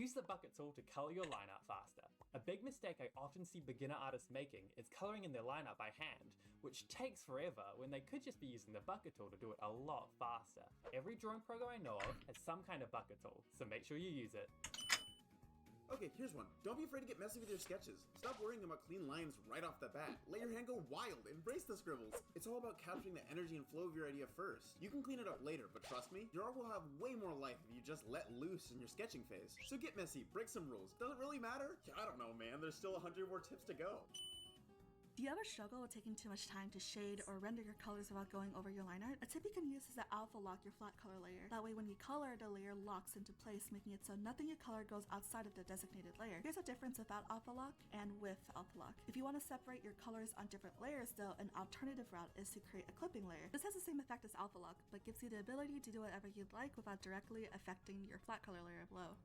Use the bucket tool to color your line art faster. A big mistake I often see beginner artists making is coloring in their line art by hand, which takes forever when they could just be using the bucket tool to do it a lot faster. Every drawing program I know of has some kind of bucket tool, so make sure you use it. Okay, here's one. Don't be afraid to get messy with your sketches. Stop worrying about clean lines right off the bat. Let your hand go wild. Embrace the scribbles. It's all about capturing the energy and flow of your idea first. You can clean it up later, but trust me, your art will have way more life if you just let loose in your sketching phase. So get messy, break some rules. Does it really matter? I don't know, man. There's still 100 more tips to go. Do you ever struggle with taking too much time to shade or render your colors without going over your line art? A tip you can use is to alpha lock your flat color layer. That way when you color, the layer locks into place, making it so nothing you color goes outside of the designated layer. Here's a difference without alpha lock and with alpha lock. If you want to separate your colors on different layers though, an alternative route is to create a clipping layer. This has the same effect as alpha lock, but gives you the ability to do whatever you'd like without directly affecting your flat color layer below.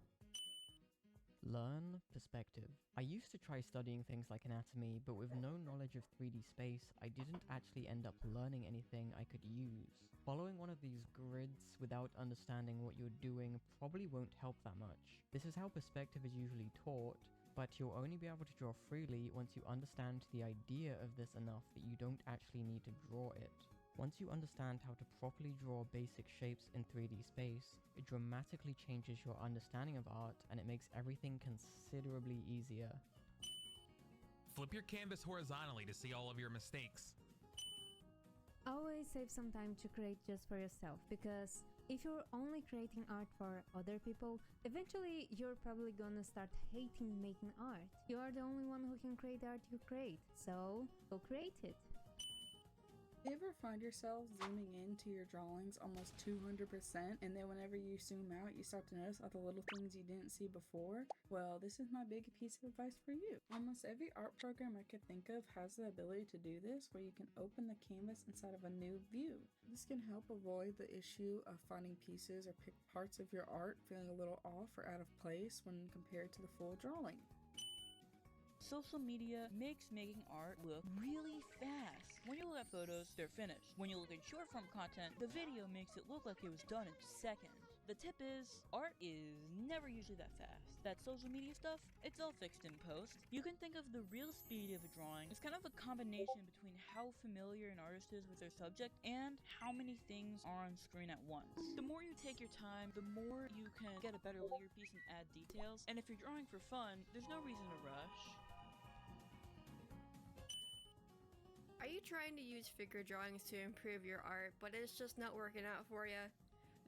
Learn perspective. I used to try studying things like anatomy, but with no knowledge of 3D space, I didn't actually end up learning anything I could use. Following one of these grids without understanding what you're doing probably won't help that much. This is how perspective is usually taught, but you'll only be able to draw freely once you understand the idea of this enough that you don't actually need to draw it. Once you understand how to properly draw basic shapes in 3D space, it dramatically changes your understanding of art and it makes everything considerably easier. Flip your canvas horizontally to see all of your mistakes. Always save some time to create just for yourself, because if you're only creating art for other people, eventually you're probably gonna start hating making art. You are the only one who can create the art you create, so go create it. You ever find yourself zooming into your drawings almost 200% and then whenever you zoom out you start to notice all the little things you didn't see before? Well, this is my big piece of advice for you. Almost every art program I could think of has the ability to do this, where you can open the canvas inside of a new view. This can help avoid the issue of finding pieces or pick parts of your art feeling a little off or out of place when compared to the full drawing. Social media makes making art look really fast. When you look at photos, they're finished. When you look at short form content, the video makes it look like it was done in seconds. The tip is, art is never usually that fast. That social media stuff, it's all fixed in post. You can think of the real speed of a drawing as kind of a combination between how familiar an artist is with their subject and how many things are on screen at once. The more you take your time, the more you can get a better layer piece and add details. And if you're drawing for fun, there's no reason to rush. Are you trying to use figure drawings to improve your art, but it's just not working out for you?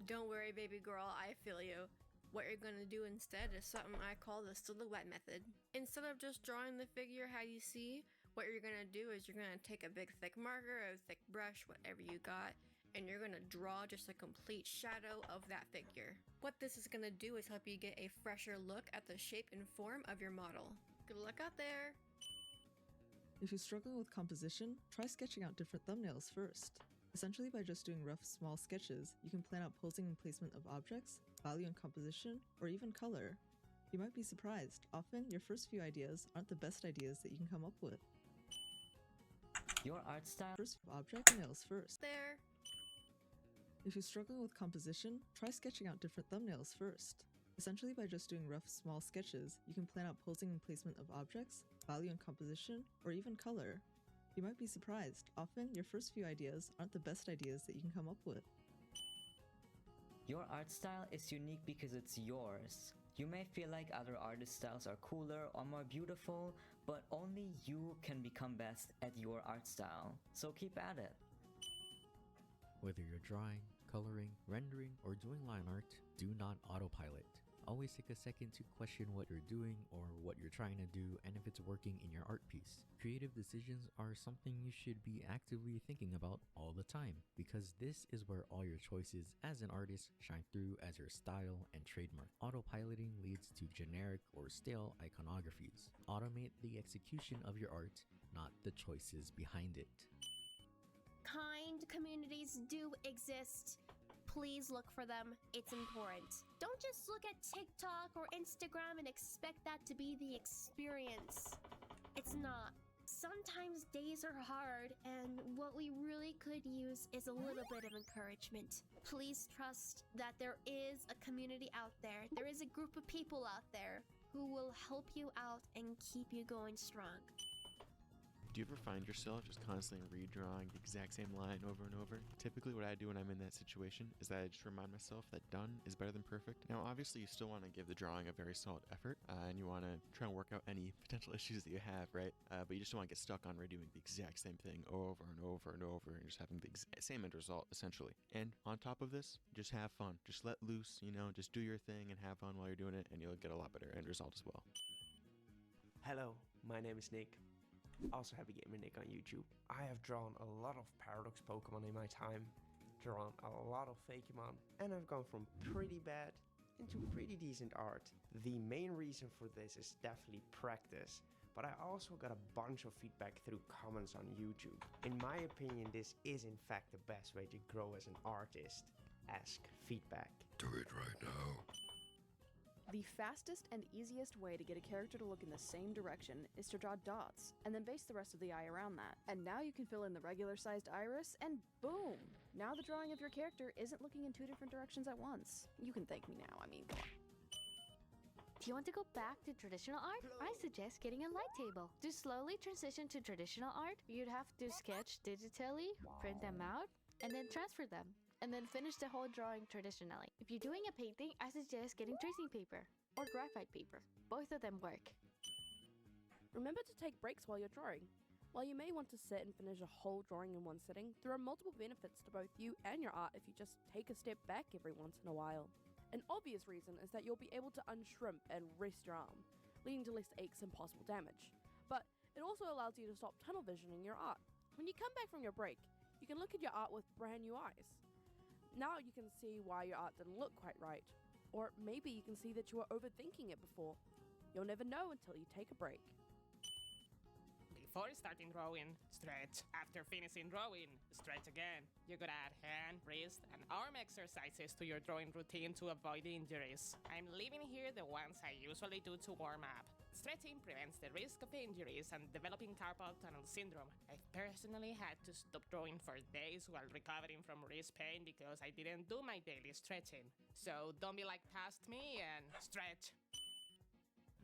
Don't worry, baby girl, I feel you. What you're gonna do instead is something I call the silhouette method. Instead of just drawing the figure how you see, what you're gonna do is you're gonna take a big thick marker, a thick brush, whatever you got, and you're gonna draw just a complete shadow of that figure. What this is gonna do is help you get a fresher look at the shape and form of your model. Good luck out there! If you're struggling with composition, try sketching out different thumbnails first. Essentially, by just doing rough, small sketches, you can plan out posing and placement of objects, value and composition, or even color. You might be surprised, often your first few ideas aren't the best ideas that you can come up with. Your art style. First, object thumbnails first. There! If you're struggling with composition, try sketching out different thumbnails first. Essentially, by just doing rough, small sketches, you can plan out posing and placement of objects, value and composition, or even color. You might be surprised, often your first few ideas aren't the best ideas that you can come up with. Your art style is unique because it's yours. You may feel like other artist styles are cooler or more beautiful, but only you can become best at your art style. So keep at it. Whether you're drawing, coloring, rendering, or doing line art, do not autopilot. Always take a second to question what you're doing or what you're trying to do and if it's working in your art piece. Creative decisions are something you should be actively thinking about all the time, because this is where all your choices as an artist shine through as your style and trademark. Autopiloting leads to generic or stale iconographies. Automate the execution of your art, not the choices behind it. Kind communities do exist. Please look for them. It's important. Don't just look at TikTok or Instagram and expect that to be the experience. It's not. Sometimes days are hard, and what we really could use is a little bit of encouragement. Please trust that there is a community out there. There is a group of people out there who will help you out and keep you going strong. Do you ever find yourself just constantly redrawing the exact same line over and over? Typically what I do when I'm in that situation is that I just remind myself that done is better than perfect. Now obviously you still want to give the drawing a very solid effort, and you want to try and work out any potential issues that you have, right? But you just don't want to get stuck on redoing the exact same thing over and over and over and just having the same end result essentially. And on top of this, just have fun. Just let loose, just do your thing and have fun while you're doing it, and you'll get a lot better end result as well. Hello, my name is Nick. Also Happy Gamer Nick on YouTube. I have drawn a lot of Paradox Pokemon in my time, drawn a lot of Fakemon, and I've gone from pretty bad into pretty decent art. The main reason for this is definitely practice, but I also got a bunch of feedback through comments on YouTube. In my opinion, this is in fact the best way to grow as an artist. Ask feedback. Do it right now. The fastest and easiest way to get a character to look in the same direction is to draw dots, and then base the rest of the eye around that. And now you can fill in the regular-sized iris, and boom! Now the drawing of your character isn't looking in two different directions at once. You can thank me now, I mean, come on. Do you want to go back to traditional art? I suggest getting a light table. To slowly transition to traditional art, you'd have to sketch digitally, print them out, and then transfer them, and then finish the whole drawing traditionally. If you're doing a painting, I suggest getting tracing paper or graphite paper. Both of them work. Remember to take breaks while you're drawing. While you may want to sit and finish a whole drawing in one sitting, there are multiple benefits to both you and your art if you just take a step back every once in a while. An obvious reason is that you'll be able to unshrimp and rest your arm, leading to less aches and possible damage. But it also allows you to stop tunnel visioning your art. When you come back from your break, you can look at your art with brand new eyes. Now you can see why your art didn't look quite right. Or maybe you can see that you were overthinking it before. You'll never know until you take a break. Before starting drawing, stretch. After finishing drawing, stretch again. You could add hand, wrist, and arm exercises to your drawing routine to avoid injuries. I'm leaving here the ones I usually do to warm up. Stretching prevents the risk of injuries and developing carpal tunnel syndrome. I personally had to stop drawing for days while recovering from wrist pain because I didn't do my daily stretching. So don't be like past me and stretch.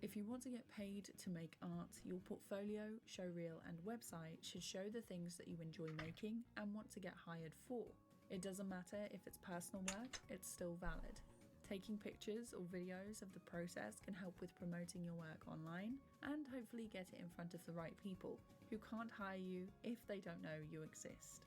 If you want to get paid to make art, your portfolio, showreel, and website should show the things that you enjoy making and want to get hired for. It doesn't matter if it's personal work, it's still valid. Taking pictures or videos of the process can help with promoting your work online and hopefully get it in front of the right people who can't hire you if they don't know you exist.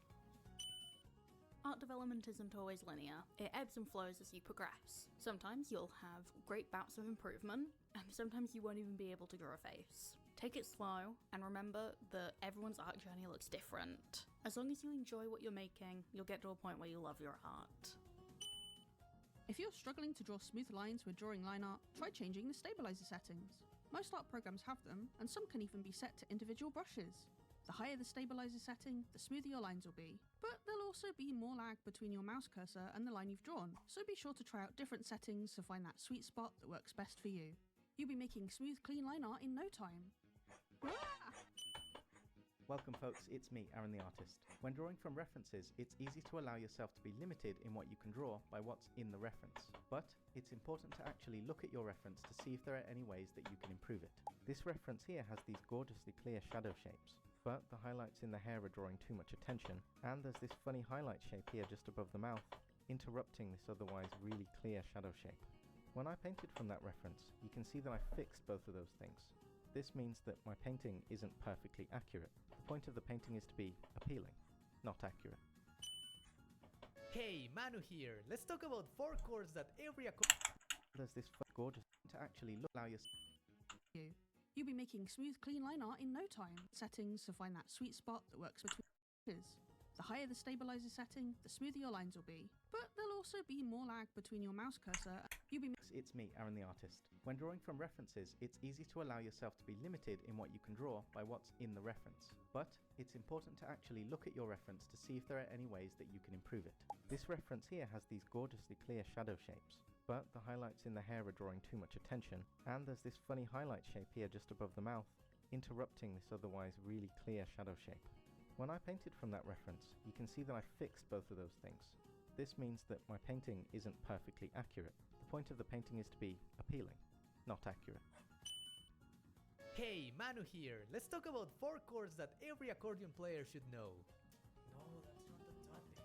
Art development isn't always linear. It ebbs and flows as you progress. Sometimes you'll have great bouts of improvement, and sometimes you won't even be able to draw a face. Take it slow, and remember that everyone's art journey looks different. As long as you enjoy what you're making, you'll get to a point where you love your art. If you're struggling to draw smooth lines when drawing line art, try changing the stabilizer settings. Most art programs have them, and some can even be set to individual brushes. The higher the stabilizer setting, the smoother your lines will be. But there'll also be more lag between your mouse cursor and the line you've drawn, so be sure to try out different settings to find that sweet spot that works best for you. You'll be making smooth, clean line art in no time. Welcome folks, it's me, Aaron the Artist. When drawing from references, it's easy to allow yourself to be limited in what you can draw by what's in the reference. But it's important to actually look at your reference to see if there are any ways that you can improve it. This reference here has these gorgeously clear shadow shapes, but the highlights in the hair are drawing too much attention, and there's this funny highlight shape here just above the mouth, interrupting this otherwise really clear shadow shape. When I painted from that reference, you can see that I fixed both of those things. This means that my painting isn't perfectly accurate. The point of the painting is to be appealing, not accurate. Hey, Manu here. Let's talk about 4 chords that every There's this gorgeous to actually allow yourself. You'll be making smooth, clean line art in no time. Settings to find that sweet spot that works between brushes. The higher the stabilizer setting, the smoother your lines will be. But there'll also be more lag between your mouse cursor. It's me, Aaron the Artist. When drawing from references, it's easy to allow yourself to be limited in what you can draw by what's in the reference. But it's important to actually look at your reference to see if there are any ways that you can improve it. This reference here has these gorgeously clear shadow shapes, but the highlights in the hair are drawing too much attention, and there's this funny highlight shape here just above the mouth, interrupting this otherwise really clear shadow shape. When I painted from that reference, you can see that I fixed both of those things. This means that my painting isn't perfectly accurate. The point of the painting is to be appealing, not accurate. Hey, Manu here. Let's talk about 4 chords that every accordion player should know. No, that's not the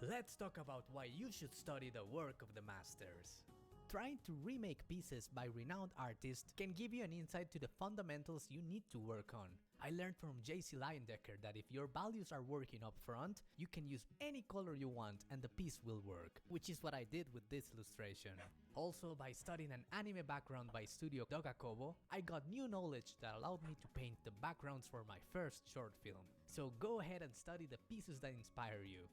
topic. Let's talk about why you should study the work of the masters. Trying to remake pieces by renowned artists can give you an insight to the fundamentals you need to work on. I learned from JC Leyendecker that if your values are working up front, you can use any color you want and the piece will work, which is what I did with this illustration. Also, by studying an anime background by Studio Dogakobo, I got new knowledge that allowed me to paint the backgrounds for my first short film. So go ahead and study the pieces that inspire you.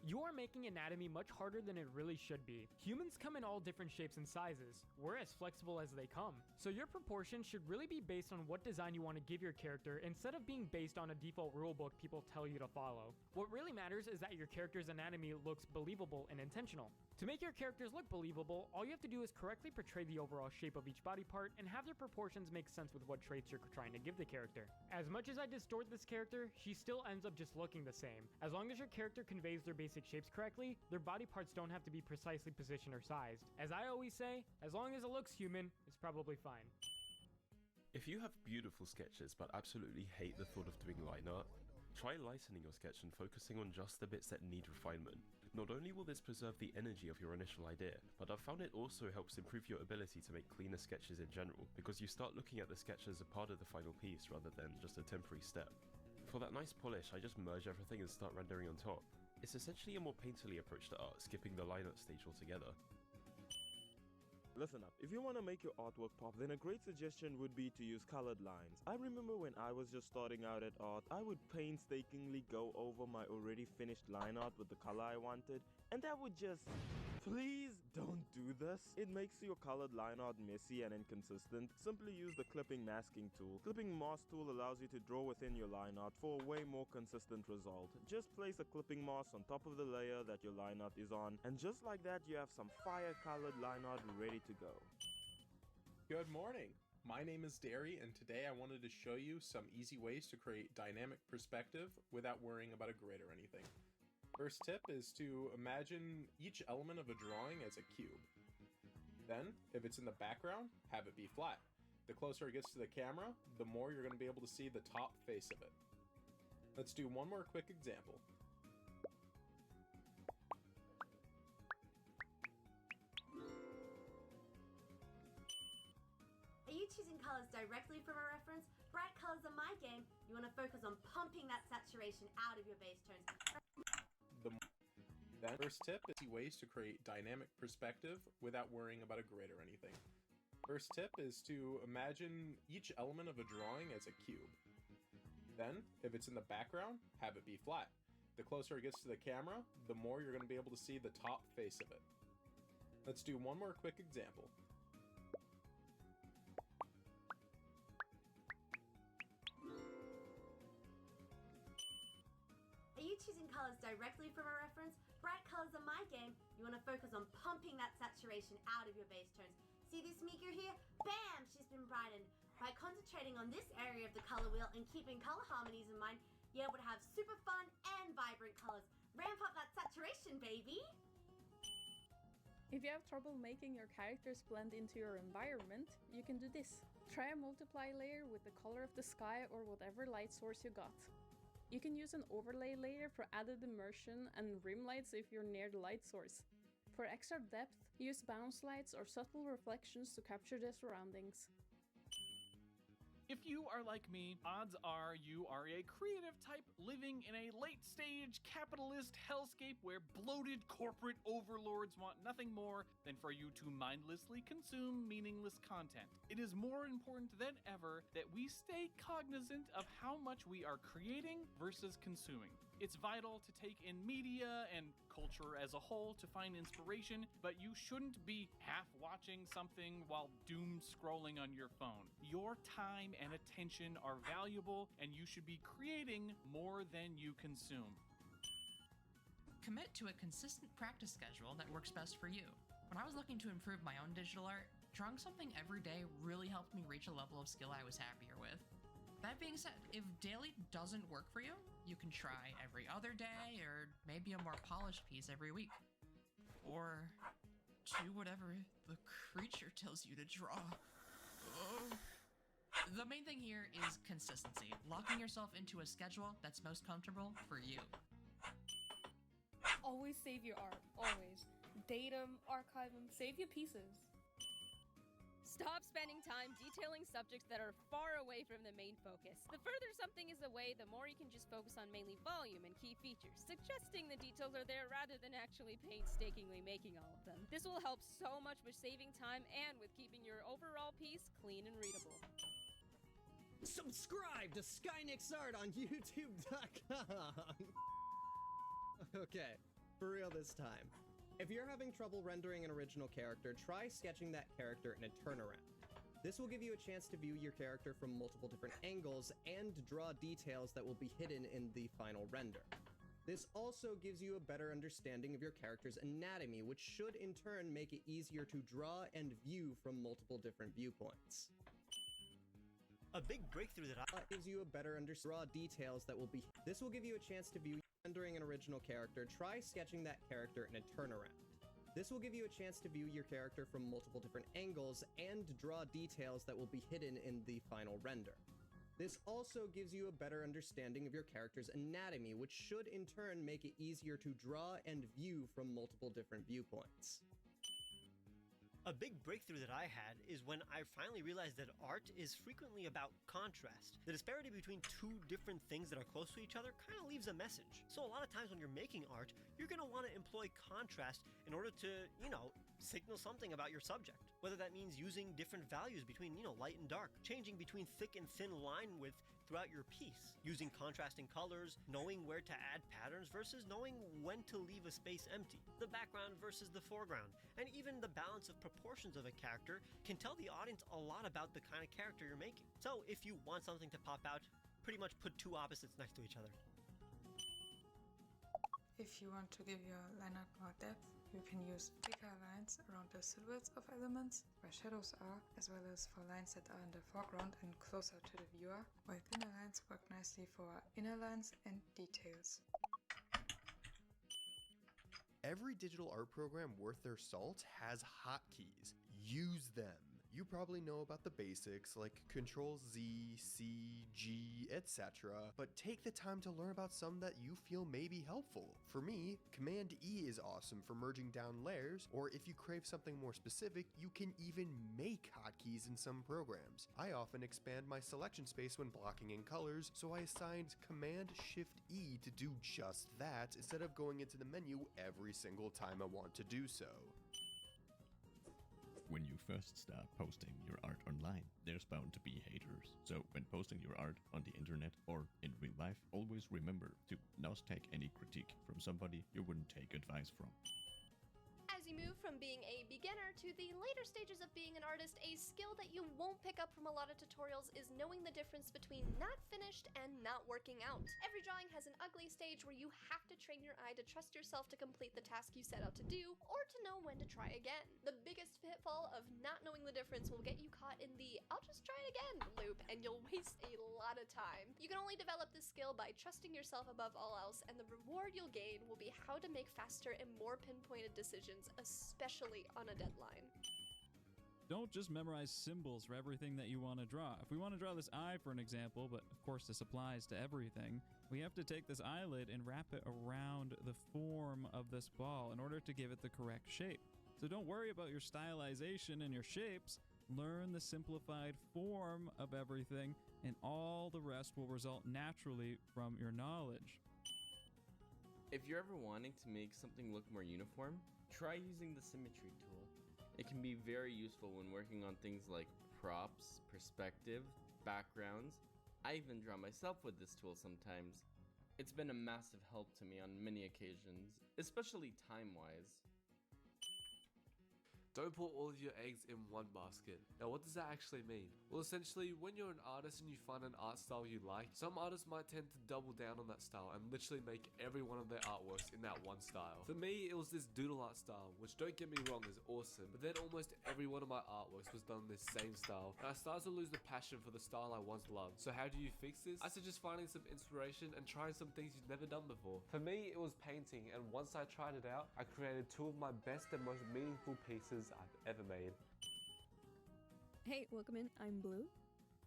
You are making anatomy much harder than it really should be. Humans come in all different shapes and sizes. We're as flexible as they come. So your proportions should really be based on what design you want to give your character instead of being based on a default rulebook people tell you to follow. What really matters is that your character's anatomy looks believable and intentional. To make your characters look believable, all you have to do is correctly portray the overall shape of each body part and have their proportions make sense with what traits you're trying to give the character. As much as I distort this character, she still ends up just looking the same. As long as your character conveys their basic shapes correctly, their body parts don't have to be precisely positioned or sized. As I always say, as long as it looks human, it's probably fine. If you have beautiful sketches but absolutely hate the thought of doing line art, try lightening your sketch and focusing on just the bits that need refinement. Not only will this preserve the energy of your initial idea, but I've found it also helps improve your ability to make cleaner sketches in general, because you start looking at the sketch as a part of the final piece rather than just a temporary step. For that nice polish, I just merge everything and start rendering on top. It's essentially a more painterly approach to art, skipping the line art stage altogether. Listen up, if you want to make your artwork pop, then a great suggestion would be to use colored lines. I remember when I was just starting out at art, I would painstakingly go over my already finished line art with the color I wanted, and that would just... Please don't do this. It makes your colored line art messy and inconsistent. Simply use the clipping masking tool. Clipping mask tool allows you to draw within your line art for a way more consistent result. Just place a clipping mask on top of the layer that your line art is on, and just like that you have some fire colored line art ready to go. Good morning. My name is Derry, and today I wanted to show you some easy ways to create dynamic perspective without worrying about a grid or anything. First tip is to imagine each element of a drawing as a cube. Then, if it's in the background, have it be flat. The closer it gets to the camera, the more you're going to be able to see the top face of it. Let's do one more quick example. Are you choosing colors directly from a reference? Bright colors are my game. You want to focus on pumping that saturation out of your base tones. Then, first tip is ways to create dynamic perspective without worrying about a grid or anything. First tip is to imagine each element of a drawing as a cube. Then, if it's in the background, have it be flat. The closer it gets to the camera, the more you're going to be able to see the top face of it. Let's do one more quick example. Are you choosing colors directly from a reference? Bright colors are my game. You want to focus on pumping that saturation out of your base tones. See this meteor here? Bam! She's been brightened. By concentrating on this area of the color wheel and keeping color harmonies in mind, you're able to have super fun and vibrant colors. Ramp up that saturation, baby! If you have trouble making your characters blend into your environment, you can do this. Try a multiply layer with the color of the sky or whatever light source you got. You can use an overlay layer for added immersion and rim lights if you're near the light source. For extra depth, use bounce lights or subtle reflections to capture the surroundings. If you are like me, odds are you are a creative type living in a late-stage capitalist hellscape where bloated corporate overlords want nothing more than for you to mindlessly consume meaningless content. It is more important than ever that we stay cognizant of how much we are creating versus consuming. It's vital to take in media and culture as a whole to find inspiration, but you shouldn't be half watching something while doom scrolling on your phone. Your time and attention are valuable, and you should be creating more than you consume. Commit to a consistent practice schedule that works best for you. When I was looking to improve my own digital art, drawing something every day really helped me reach a level of skill I was happier with. That being said, if daily doesn't work for you, you can try every other day or maybe a more polished piece every week. Or do whatever the creature tells you to draw. The main thing here is consistency, locking yourself into a schedule that's most comfortable for you. Always save your art, always. Date them, archive them, save your pieces. Stop spending time detailing subjects that are far away from the main focus. The further something is away, the more you can just focus on mainly volume and key features, suggesting the details are there rather than actually painstakingly making all of them. This will help so much with saving time and with keeping your overall piece clean and readable. Subscribe to SkyNixArt on YouTube.com! Okay, for real this time. If you're having trouble rendering an original character, try sketching that character in a turnaround. This will give you a chance to view your character from multiple different angles and draw details that will be hidden in the final render. This also gives you a better understanding of your character's anatomy, which should in turn make it easier to draw and view from multiple different viewpoints. A big breakthrough that gives you a better draw details that will be. This will give you a chance to view rendering an original character. Try sketching that character in a turnaround. This will give you a chance to view your character from multiple different angles and draw details that will be hidden in the final render. This also gives you a better understanding of your character's anatomy, which should in turn make it easier to draw and view from multiple different viewpoints. A big breakthrough that I had is when I finally realized that art is frequently about contrast. The disparity between two different things that are close to each other kind of leaves a message. So a lot of times when you're making art, you're going to want to employ contrast in order to, signal something about your subject. Whether that means using different values between, light and dark, changing between thick and thin line width throughout your piece, using contrasting colors, knowing where to add patterns versus knowing when to leave a space empty, the background versus the foreground, and even the balance of proportions of a character can tell the audience a lot about the kind of character you're making. So if you want something to pop out, pretty much put two opposites next to each other. If you want to give your line art more depth, you can use thicker lines around the silhouettes of elements where shadows are, as well as for lines that are in the foreground and closer to the viewer, while thinner lines work nicely for inner lines and details. Every digital art program worth their salt has hotkeys. Use them. You probably know about the basics like Ctrl-Z, C, G, etc., but take the time to learn about some that you feel may be helpful. For me, Command-E is awesome for merging down layers, or if you crave something more specific, you can even make hotkeys in some programs. I often expand my selection space when blocking in colors, so I assigned Command-Shift-E to do just that instead of going into the menu every single time I want to do so. When you first start posting your art online, there's bound to be haters. So when posting your art on the internet or in real life, always remember to not take any critique from somebody you wouldn't take advice from. As you move from being a beginner to the later stages of being an artist, a skill that you won't pick up from a lot of tutorials is knowing the difference between not finished and not working out. Every drawing has an ugly stage where you have to train your eye to trust yourself to complete the task you set out to do, or to know when to try again. The biggest pitfall of not knowing the difference will get you caught in the "I'll just try it again" loop, and you'll waste a lot of time. You can only develop this skill by trusting yourself above all else, and the reward you'll gain will be how to make faster and more pinpointed decisions, especially on a deadline. Don't just memorize symbols for everything that you want to draw. If we want to draw this eye, for an example, but of course this applies to everything, we have to take this eyelid and wrap it around the form of this ball in order to give it the correct shape. So don't worry about your stylization and your shapes. Learn the simplified form of everything, and all the rest will result naturally from your knowledge. If you're ever wanting to make something look more uniform, try using the symmetry tool. It can be very useful when working on things like props, perspective, backgrounds. I even draw myself with this tool sometimes. It's been a massive help to me on many occasions, especially time-wise. Don't put all of your eggs in one basket. Now what does that actually mean? Well, essentially, when you're an artist and you find an art style you like, some artists might tend to double down on that style and literally make every one of their artworks in that one style. For me, it was this doodle art style, which, don't get me wrong, is awesome, but then almost every one of my artworks was done in this same style, and I started to lose the passion for the style I once loved. So how do you fix this? I suggest finding some inspiration and trying some things you've never done before. For me, it was painting, and once I tried it out, I created two of my best and most meaningful pieces I've ever made. Hey, welcome in, I'm Blue.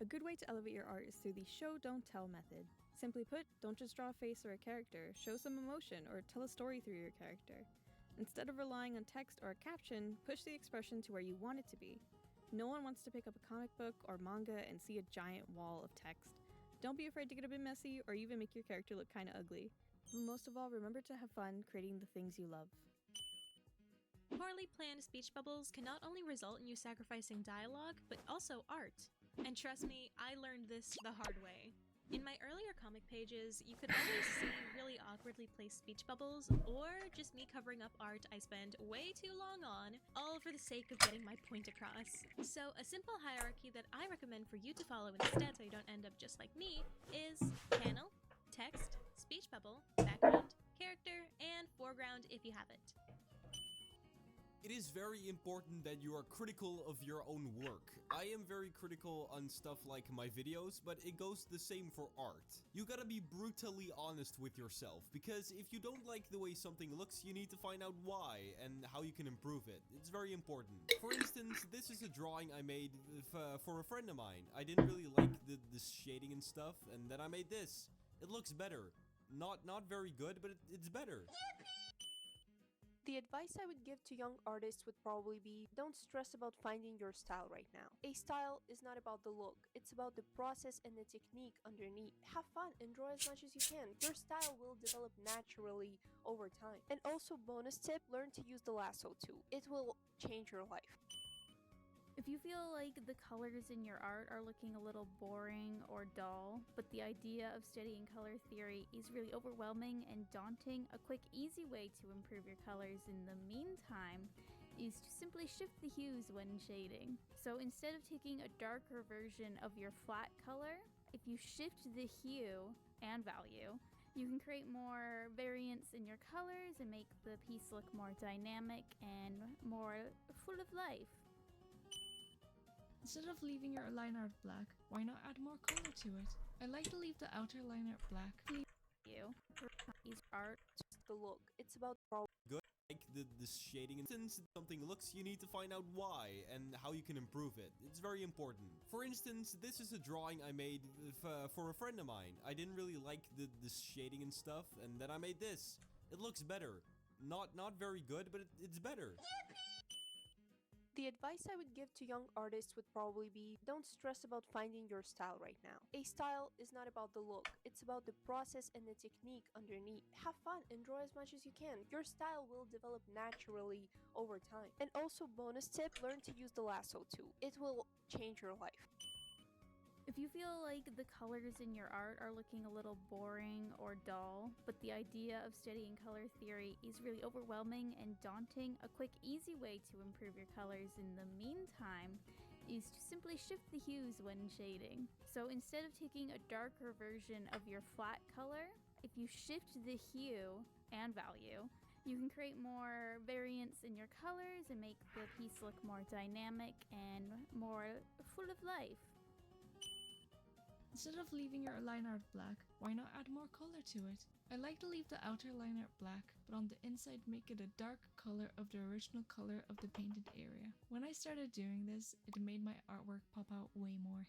A good way to elevate your art is through the show don't tell method. Simply put, don't just draw a face or a character, show some emotion or tell a story through your character. Instead of relying on text or a caption, push the expression to where you want it to be. No one wants to pick up a comic book or manga and see a giant wall of text. Don't be afraid to get a bit messy or even make your character look kinda ugly. But most of all, remember to have fun creating the things you love. Poorly planned speech bubbles can not only result in you sacrificing dialogue, but also art. And trust me, I learned this the hard way. In my earlier comic pages, you could always see really awkwardly placed speech bubbles, or just me covering up art I spend way too long on, all for the sake of getting my point across. So a simple hierarchy that I recommend for you to follow instead so you don't end up just like me is panel, text, speech bubble, background, character, and foreground if you have it. It is very important that you are critical of your own work. I am very critical on stuff like my videos, but it goes the same for art. You gotta be brutally honest with yourself, because if you don't like the way something looks, you need to find out why and how you can improve it. It's very important. For instance, this is a drawing I made for a friend of mine. I didn't really like the shading and stuff, and then I made this. It looks better. Not very good, but it's better. The advice I would give to young artists would probably be, don't stress about finding your style right now. A style is not about the look, it's about the process and the technique underneath. Have fun and draw as much as you can. Your style will develop naturally over time. And also, bonus tip, learn to use the lasso tool. It will change your life. If you feel like the colors in your art are looking a little boring or dull, but the idea of studying color theory is really overwhelming and daunting, a quick, easy way to improve your colors in the meantime is to simply shift the hues when shading. So instead of taking a darker version of your flat color, if you shift the hue and value, you can create more variance in your colors and make the piece look more dynamic and more full of life. Instead of leaving your line art black, why not add more color to it? I like to leave the outer line art black. Art, just the look. It's about good. Like the shading, and since something looks, you need to find out why and how you can improve it. It's very important. For instance, this is a drawing I made for a friend of mine. I didn't really like the shading and stuff, and then I made this. It looks better. Not very good, but it's better. The advice I would give to young artists would probably be, don't stress about finding your style right now. A style is not about the look, it's about the process and the technique underneath. Have fun and draw as much as you can. Your style will develop naturally over time. And also, bonus tip, learn to use the lasso tool. It will change your life. If you feel like the colors in your art are looking a little boring or dull, but the idea of studying color theory is really overwhelming and daunting, a quick, easy way to improve your colors in the meantime is to simply shift the hues when shading. So instead of taking a darker version of your flat color, if you shift the hue and value, you can create more variance in your colors and make the piece look more dynamic and more full of life. Instead of leaving your line art black, why not add more color to it? I like to leave the outer line art black, but on the inside make it a dark color of the original color of the painted area. When I started doing this, it made my artwork pop out way more.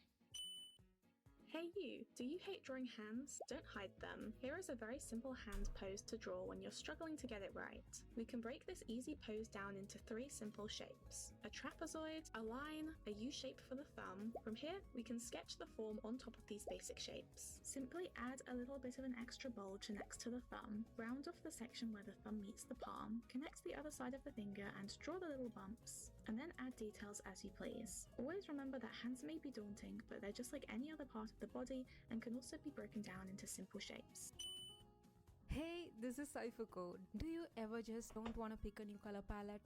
Hey you! Do you hate drawing hands? Don't hide them. Here is a very simple hand pose to draw when you're struggling to get it right. We can break this easy pose down into 3 simple shapes. A trapezoid, a line, a U shape for the thumb. From here, we can sketch the form on top of these basic shapes. Simply add a little bit of an extra bulge next to the thumb, round off the section where the thumb meets the palm, connect the other side of the finger and draw the little bumps, and then add details as you please. Always remember that hands may be daunting, but they're just like any other part of the body and can also be broken down into simple shapes. Hey, this is Cypher Code. Do you ever just don't want to pick a new color palette?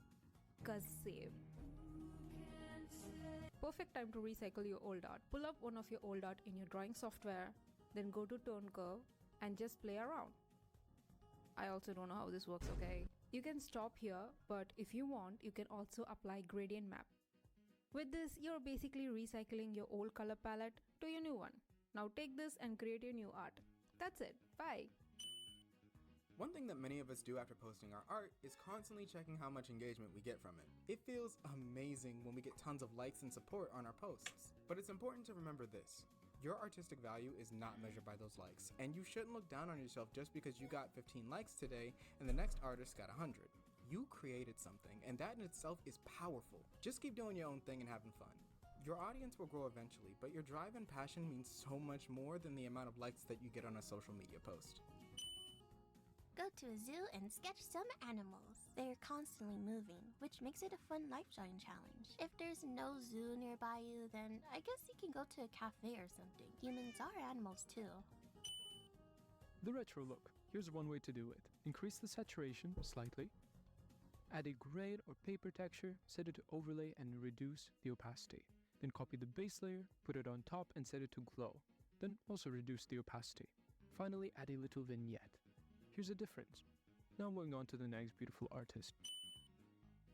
'Cause save. Perfect time to recycle your old art. Pull up one of your old art in your drawing software, then go to Tone Curve and just play around. I also don't know how this works, okay? You can stop here, but if you want, you can also apply gradient map. With this, you're basically recycling your old color palette to your new one. Now take this and create your new art. That's it. Bye. One thing that many of us do after posting our art is constantly checking how much engagement we get from it. It feels amazing when we get tons of likes and support on our posts. But it's important to remember this. Your artistic value is not measured by those likes, and you shouldn't look down on yourself just because you got 15 likes today and the next artist got 100. You created something, and that in itself is powerful. Just keep doing your own thing and having fun. Your audience will grow eventually, but your drive and passion means so much more than the amount of likes that you get on a social media post. Go to a zoo and sketch some animals. They're constantly moving, which makes it a fun life drawing challenge. If there's no zoo nearby you, then I guess you can go to a cafe or something. Humans are animals too. The retro look. Here's one way to do it. Increase the saturation slightly. Add a gray or paper texture, set it to overlay and reduce the opacity. Then copy the base layer, put it on top and set it to glow. Then also reduce the opacity. Finally, add a little vignette. Here's the difference. Now moving on to the next beautiful artist.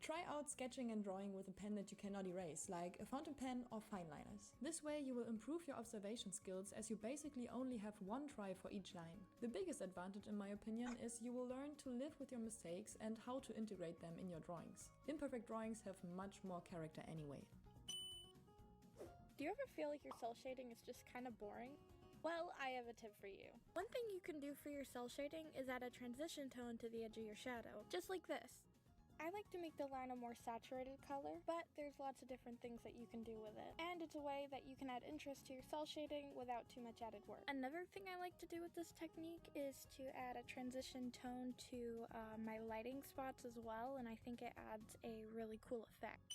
Try out sketching and drawing with a pen that you cannot erase, like a fountain pen or fine liners. This way you will improve your observation skills, as you basically only have one try for each line. The biggest advantage in my opinion is you will learn to live with your mistakes and how to integrate them in your drawings. Imperfect drawings have much more character anyway. Do you ever feel like your cell shading is just kind of boring? Well, I have a tip for you. One thing you can do for your cell shading is add a transition tone to the edge of your shadow, just like this. I like to make the line a more saturated color, but there's lots of different things that you can do with it. And it's a way that you can add interest to your cell shading without too much added work. Another thing I like to do with this technique is to add a transition tone to my lighting spots as well, and I think it adds a really cool effect.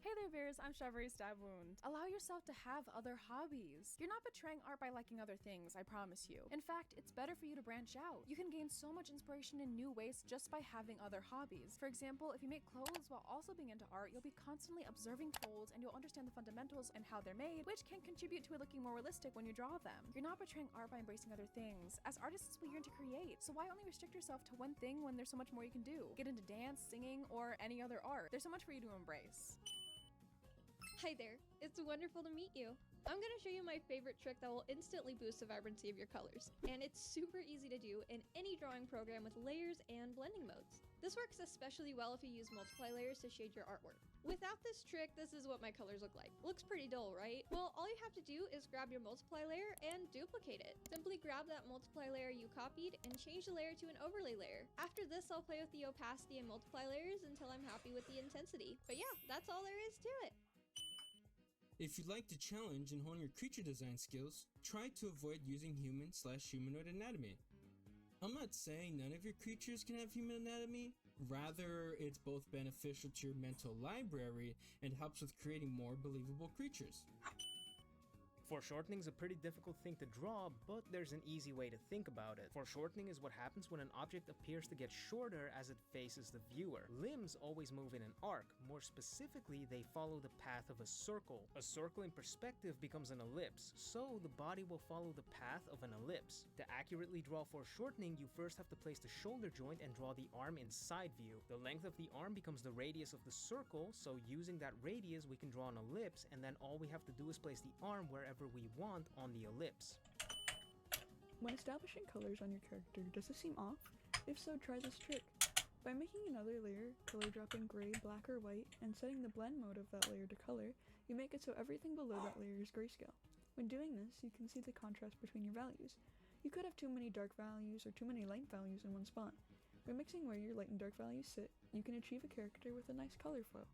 Hey there, Bears, I'm Strawberry Stab Wound. Allow yourself to have other hobbies. You're not betraying art by liking other things, I promise you. In fact, it's better for you to branch out. You can gain so much inspiration in new ways just by having other hobbies. For example, if you make clothes while also being into art, you'll be constantly observing folds and you'll understand the fundamentals and how they're made, which can contribute to it looking more realistic when you draw them. You're not betraying art by embracing other things. As artists, we yearn to create, so why only restrict yourself to one thing when there's so much more you can do? Get into dance, singing, or any other art. There's so much for you to embrace. Hi there, it's wonderful to meet you. I'm going to show you my favorite trick that will instantly boost the vibrancy of your colors. And it's super easy to do in any drawing program with layers and blending modes. This works especially well if you use multiply layers to shade your artwork. Without this trick, this is what my colors look like. Looks pretty dull, right? Well, all you have to do is grab your multiply layer and duplicate it. Simply grab that multiply layer you copied and change the layer to an overlay layer. After this, I'll play with the opacity and multiply layers until I'm happy with the intensity. But yeah, that's all there is to it. If you'd like to challenge and hone your creature design skills, try to avoid using human/humanoid anatomy. I'm not saying none of your creatures can have human anatomy, rather it's both beneficial to your mental library and helps with creating more believable creatures. Foreshortening is a pretty difficult thing to draw, but there's an easy way to think about it. Foreshortening is what happens when an object appears to get shorter as it faces the viewer. Limbs always move in an arc. More specifically, they follow the path of a circle. A circle in perspective becomes an ellipse, so the body will follow the path of an ellipse. To accurately draw foreshortening, you first have to place the shoulder joint and draw the arm in side view. The length of the arm becomes the radius of the circle, so using that radius we can draw an ellipse, and then all we have to do is place the arm wherever we want on the ellipse. When establishing colors on your character, does this seem off? If so, try this trick. By making another layer, color dropping gray, black, or white, and setting the blend mode of that layer to color, you make it so everything below that layer is grayscale. When doing this, you can see the contrast between your values. You could have too many dark values or too many light values in one spot. By mixing where your light and dark values sit, you can achieve a character with a nice color flow.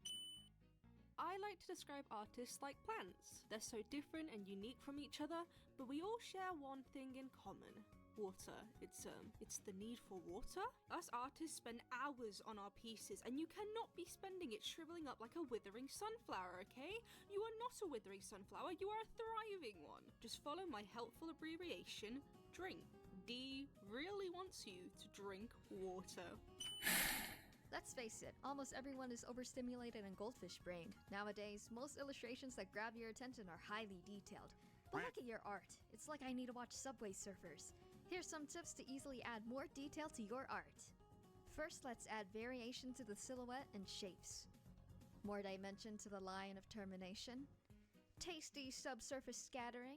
I like to describe artists like plants. They're so different and unique from each other, but we all share one thing in common. Water. It's the need for water. Us artists spend hours on our pieces, and you cannot be spending it shriveling up like a withering sunflower, okay? You are not a withering sunflower, you are a thriving one. Just follow my helpful abbreviation, DRINK. D really wants you to drink water. Let's face it, almost everyone is overstimulated and goldfish-brained. Nowadays, most illustrations that grab your attention are highly detailed. But look at your art. It's like I need to watch Subway Surfers. Here's some tips to easily add more detail to your art. First, let's add variation to the silhouette and shapes. More dimension to the line of termination. Tasty subsurface scattering.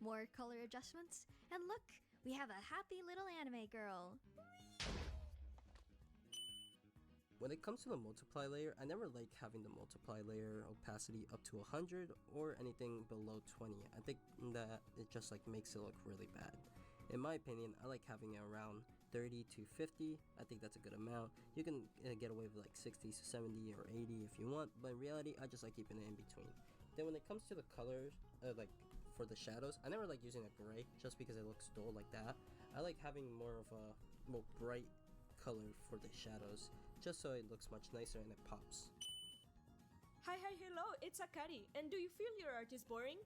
More color adjustments. And look, we have a happy little anime girl. When it comes to the multiply layer, I never like having the multiply layer opacity up to 100 or anything below 20. I think that it just makes it look really bad. In my opinion, I like having it around 30 to 50. I think that's a good amount. You can get away with 60 to 70 or 80 if you want, but in reality, I just like keeping it in between. Then when it comes to the colors, for the shadows, I never like using a gray just because it looks dull like that. I like having more of a more bright color for the shadows, just so it looks much nicer and it pops. Hi, hello, it's Akari, and do you feel your art is boring?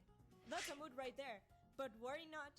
That's a mood right there, but worry not.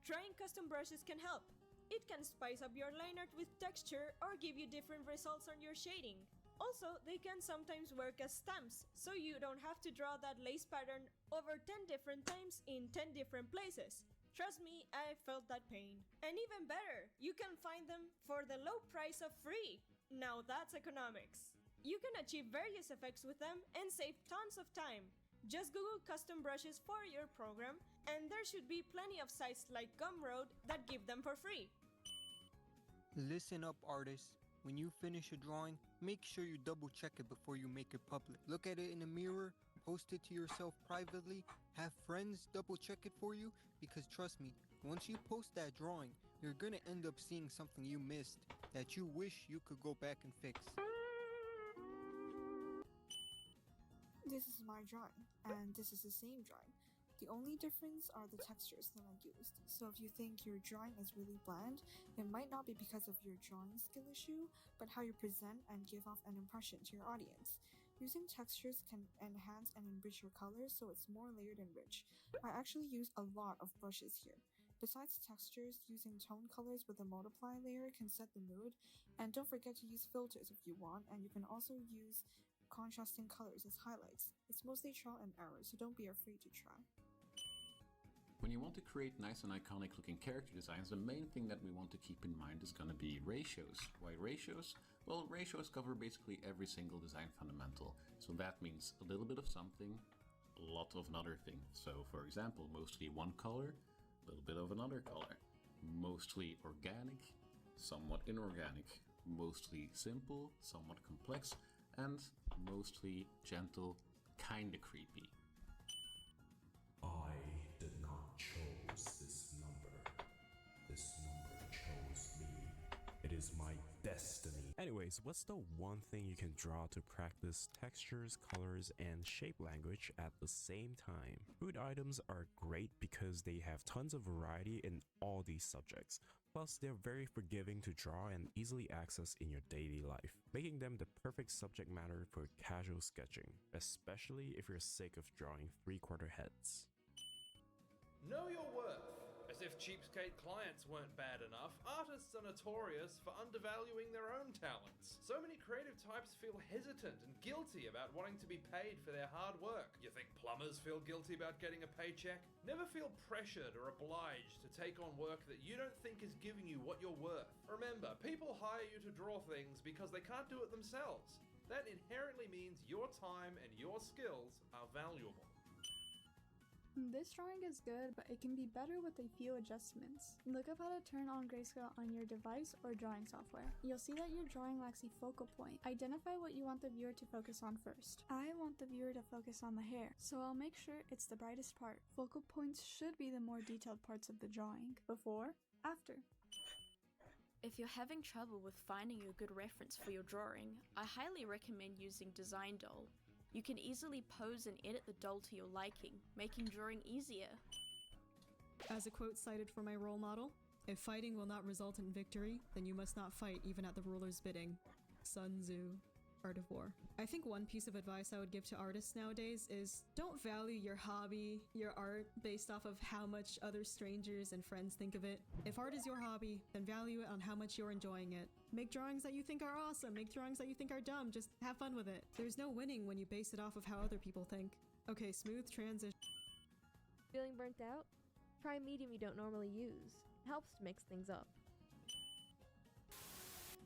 Trying custom brushes can help. It can spice up your line art with texture or give you different results on your shading. Also, they can sometimes work as stamps, so you don't have to draw that lace pattern over 10 different times in 10 different places. Trust me, I felt that pain. And even better, you can find them for the low price of free. Now that's economics. You can achieve various effects with them and save tons of time. Just Google custom brushes for your program, and there should be plenty of sites like Gumroad that give them for free. Listen up, artists. When you finish a drawing, make sure you double check it before you make it public. Look at it in a mirror, post it to yourself privately, have friends double check it for you, because trust me, once you post that drawing, you're gonna end up seeing something you missed that you wish you could go back and fix. This is my drawing, and this is the same drawing. The only difference are the textures that I used. So if you think your drawing is really bland, it might not be because of your drawing skill issue, but how you present and give off an impression to your audience. Using textures can enhance and enrich your colors so it's more layered and rich. I actually use a lot of brushes here. Besides textures, using tone colors with a multiply layer can set the mood, and don't forget to use filters if you want, and you can also use contrasting colors as highlights. It's mostly trial and error, so don't be afraid to try. When you want to create nice and iconic looking character designs, the main thing that we want to keep in mind is going to be ratios. Why ratios? Well, ratios cover basically every single design fundamental. So that means a little bit of something, a lot of another thing. So for example, mostly one color, a little bit of another color. Mostly organic, somewhat inorganic. Mostly simple, somewhat complex. And mostly gentle, kinda creepy. I did not choose this number. This number chose me. It is my destiny. Anyways, what's the one thing you can draw to practice textures, colors, and shape language at the same time? Food items are great because they have tons of variety in all these subjects. Plus, they're very forgiving to draw and easily access in your daily life, making them the perfect subject matter for casual sketching, especially if you're sick of drawing three-quarter heads. Know your worth. As if cheapskate clients weren't bad enough, artists are notorious for undervaluing their own talents. So many creative types feel hesitant and guilty about wanting to be paid for their hard work. You think plumbers feel guilty about getting a paycheck? Never feel pressured or obliged to take on work that you don't think is giving you what you're worth. Remember, people hire you to draw things because they can't do it themselves. That inherently means your time and your skills are valuable. This drawing is good, but it can be better with a few adjustments. Look up how to turn on grayscale on your device or drawing software. You'll see that your drawing lacks a focal point. Identify what you want the viewer to focus on first. I want the viewer to focus on the hair, so I'll make sure it's the brightest part. Focal points should be the more detailed parts of the drawing. Before, after. If you're having trouble with finding a good reference for your drawing, I highly recommend using Design Doll. You can easily pose and edit the doll to your liking, making drawing easier. As a quote cited for my role model, "If fighting will not result in victory, then you must not fight even at the ruler's bidding." Sun Tzu. Art of War. I think one piece of advice I would give to artists nowadays is don't value your hobby, your art, based off of how much other strangers and friends think of it. If art is your hobby, then value it on how much you're enjoying it. Make drawings that you think are awesome, make drawings that you think are dumb, just have fun with it. There's no winning when you base it off of how other people think. Okay, smooth transition. Feeling burnt out? Try a medium you don't normally use. Helps to mix things up.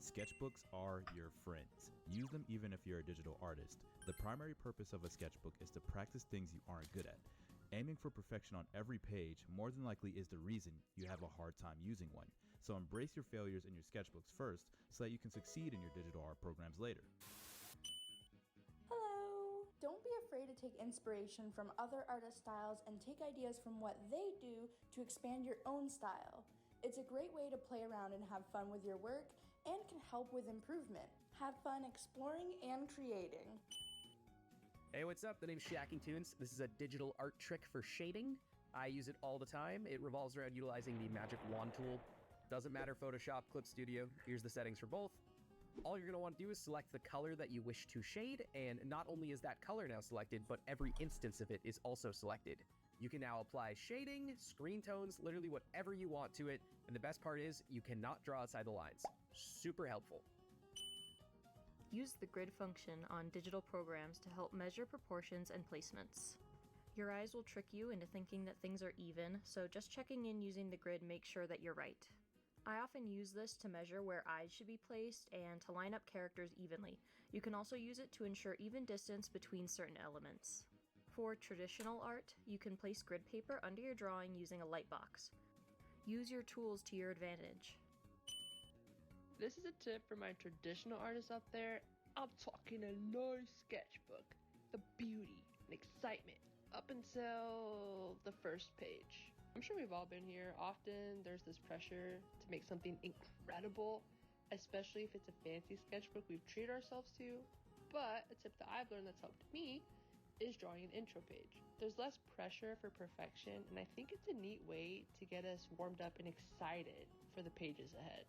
Sketchbooks are your friends. Use them even if you're a digital artist. The primary purpose of a sketchbook is to practice things you aren't good at. Aiming for perfection on every page more than likely is the reason you have a hard time using one. So embrace your failures in your sketchbooks first so that you can succeed in your digital art programs later. Hello! Don't be afraid to take inspiration from other artist styles and take ideas from what they do to expand your own style. It's a great way to play around and have fun with your work and can help with improvement. Have fun exploring and creating. Hey, what's up? The name's Shacking Tunes. This is a digital art trick for shading. I use it all the time. It revolves around utilizing the magic wand tool. Doesn't matter Photoshop, Clip Studio. Here's the settings for both. All you're going to want to do is select the color that you wish to shade, and not only is that color now selected, but every instance of it is also selected. You can now apply shading, screen tones, literally whatever you want to it, and the best part is you cannot draw outside the lines. Super helpful. Use the grid function on digital programs to help measure proportions and placements. Your eyes will trick you into thinking that things are even, so just checking in using the grid makes sure that you're right. I often use this to measure where eyes should be placed and to line up characters evenly. You can also use it to ensure even distance between certain elements. For traditional art, you can place grid paper under your drawing using a light box. Use your tools to your advantage. This is a tip for my traditional artists out there. I'm talking a nice sketchbook. The beauty and excitement up until the first page. I'm sure we've all been here. Often there's this pressure to make something incredible, especially if it's a fancy sketchbook we've treated ourselves to. But a tip that I've learned that's helped me is drawing an intro page. There's less pressure for perfection, and I think it's a neat way to get us warmed up and excited for the pages ahead.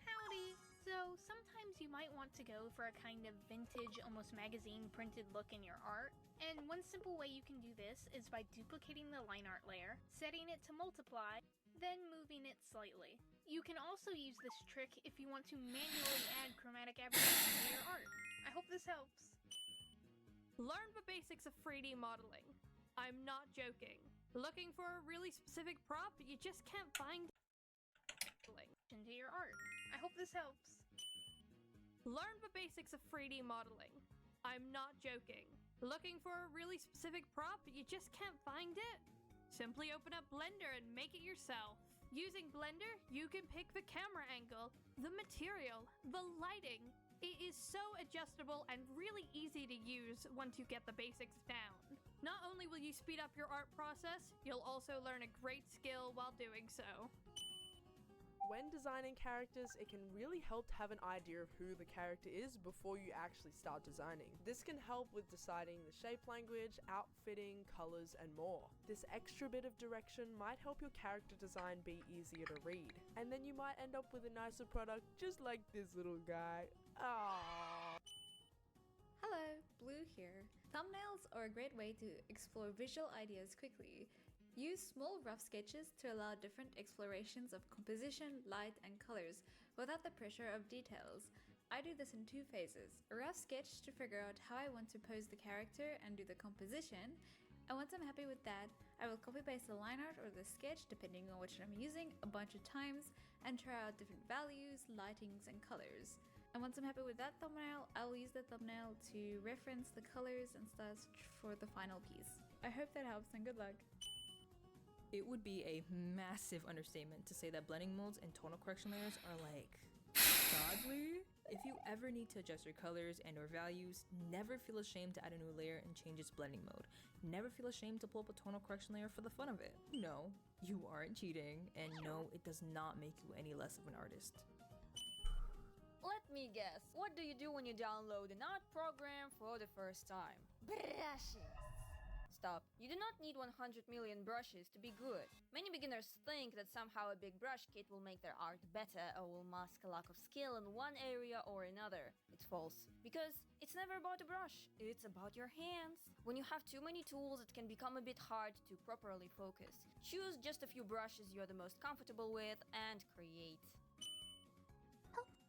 Howdy! So sometimes you might want to go for a kind of vintage, almost magazine printed look in your art. And one simple way you can do this is by duplicating the line art layer, setting it to multiply, then moving it slightly. You can also use this trick if you want to manually add chromatic aberrations to your art. I hope this helps. Learn the basics of 3D modeling. I'm not joking. Looking for a really specific prop you just can't find into your art. I hope this helps. Learn the basics of 3D modeling. I'm not joking. Looking for a really specific prop you just can't find it? Simply open up Blender and make it yourself. Using Blender, you can pick the camera angle, the material, the lighting. It is so adjustable and really easy to use once you get the basics down. Not only will you speed up your art process, you'll also learn a great skill while doing so. When designing characters, it can really help to have an idea of who the character is before you actually start designing. This can help with deciding the shape language, outfitting, colors, and more. This extra bit of direction might help your character design be easier to read. And then you might end up with a nicer product just like this little guy. Aww. Hello, Blue here. Thumbnails are a great way to explore visual ideas quickly. Use small rough sketches to allow different explorations of composition, light, and colors without the pressure of details. I do this in 2 phases. A rough sketch to figure out how I want to pose the character and do the composition, and once I'm happy with that, I will copy-paste the line art or the sketch, depending on which I'm using, a bunch of times, and try out different values, lightings, and colors. And once I'm happy with that thumbnail, I'll use the thumbnail to reference the colors and such for the final piece. I hope that helps, and good luck. It would be a massive understatement to say that blending modes and tonal correction layers are like godly. If you ever need to adjust your colors and or values, never feel ashamed to add a new layer and change its blending mode. Never feel ashamed to pull up a tonal correction layer for the fun of it. No, you aren't cheating, and no, it does not make you any less of an artist. Let me guess, what do you do when you download an art program for the first time? Brushes! Stop, You do not need 100 million brushes to be good. Many beginners think that somehow a big brush kit will make their art better or will mask a lack of skill in one area or another. It's false. Because it's never about a brush, it's about your hands. When you have too many tools, it can become a bit hard to properly focus. Choose just a few brushes you're the most comfortable with and create.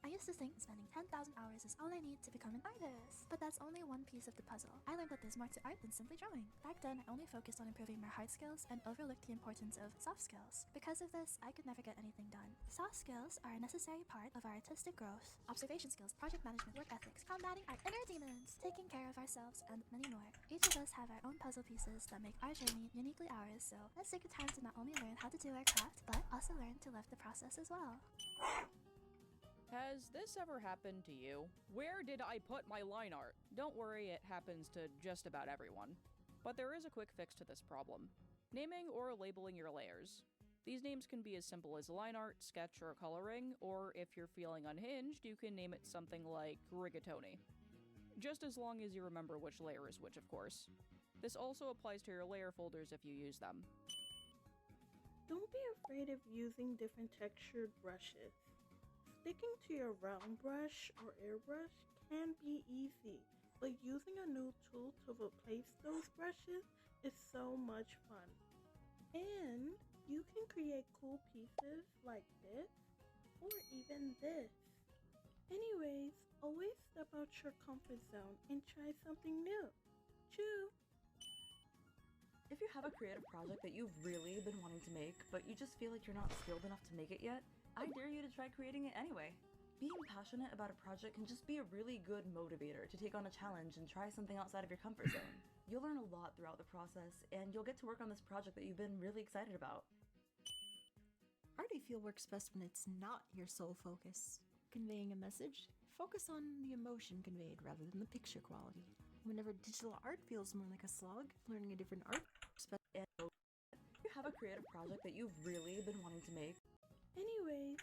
I used to think spending 10,000 hours is all I need to become an artist. But that's only one piece of the puzzle. I learned that there's more to art than simply drawing. Back then, I only focused on improving my hard skills and overlooked the importance of soft skills. Because of this, I could never get anything done. Soft skills are a necessary part of our artistic growth. Observation skills, project management, work ethics, combating our inner demons, taking care of ourselves, and many more. Each of us have our own puzzle pieces that make our journey uniquely ours, so let's take the time to not only learn how to do our craft, but also learn to love the process as well. Has this ever happened to you? Where did I put my line art? Don't worry, it happens to just about everyone. But there is a quick fix to this problem. Naming or labeling your layers. These names can be as simple as line art, sketch, or coloring, or if you're feeling unhinged, you can name it something like rigatoni. Just as long as you remember which layer is which, of course. This also applies to your layer folders if you use them. Don't be afraid of using different textured brushes. Sticking to your round brush or airbrush can be easy, but using a new tool to replace those brushes is so much fun. And you can create cool pieces like this, or even this. Anyways, always step out your comfort zone and try something new. Choo! If you have a creative project that you've really been wanting to make, but you just feel like you're not skilled enough to make it yet, I dare you to try creating it anyway. Being passionate about a project can just be a really good motivator to take on a challenge and try something outside of your comfort zone. You'll learn a lot throughout the process, and you'll get to work on this project that you've been really excited about. Art I feel works best when it's not your sole focus. Conveying a message, focus on the emotion conveyed rather than the picture quality. Whenever digital art feels more like a slog, learning a different art and if you have a creative project that you've really been wanting to make. Anyways,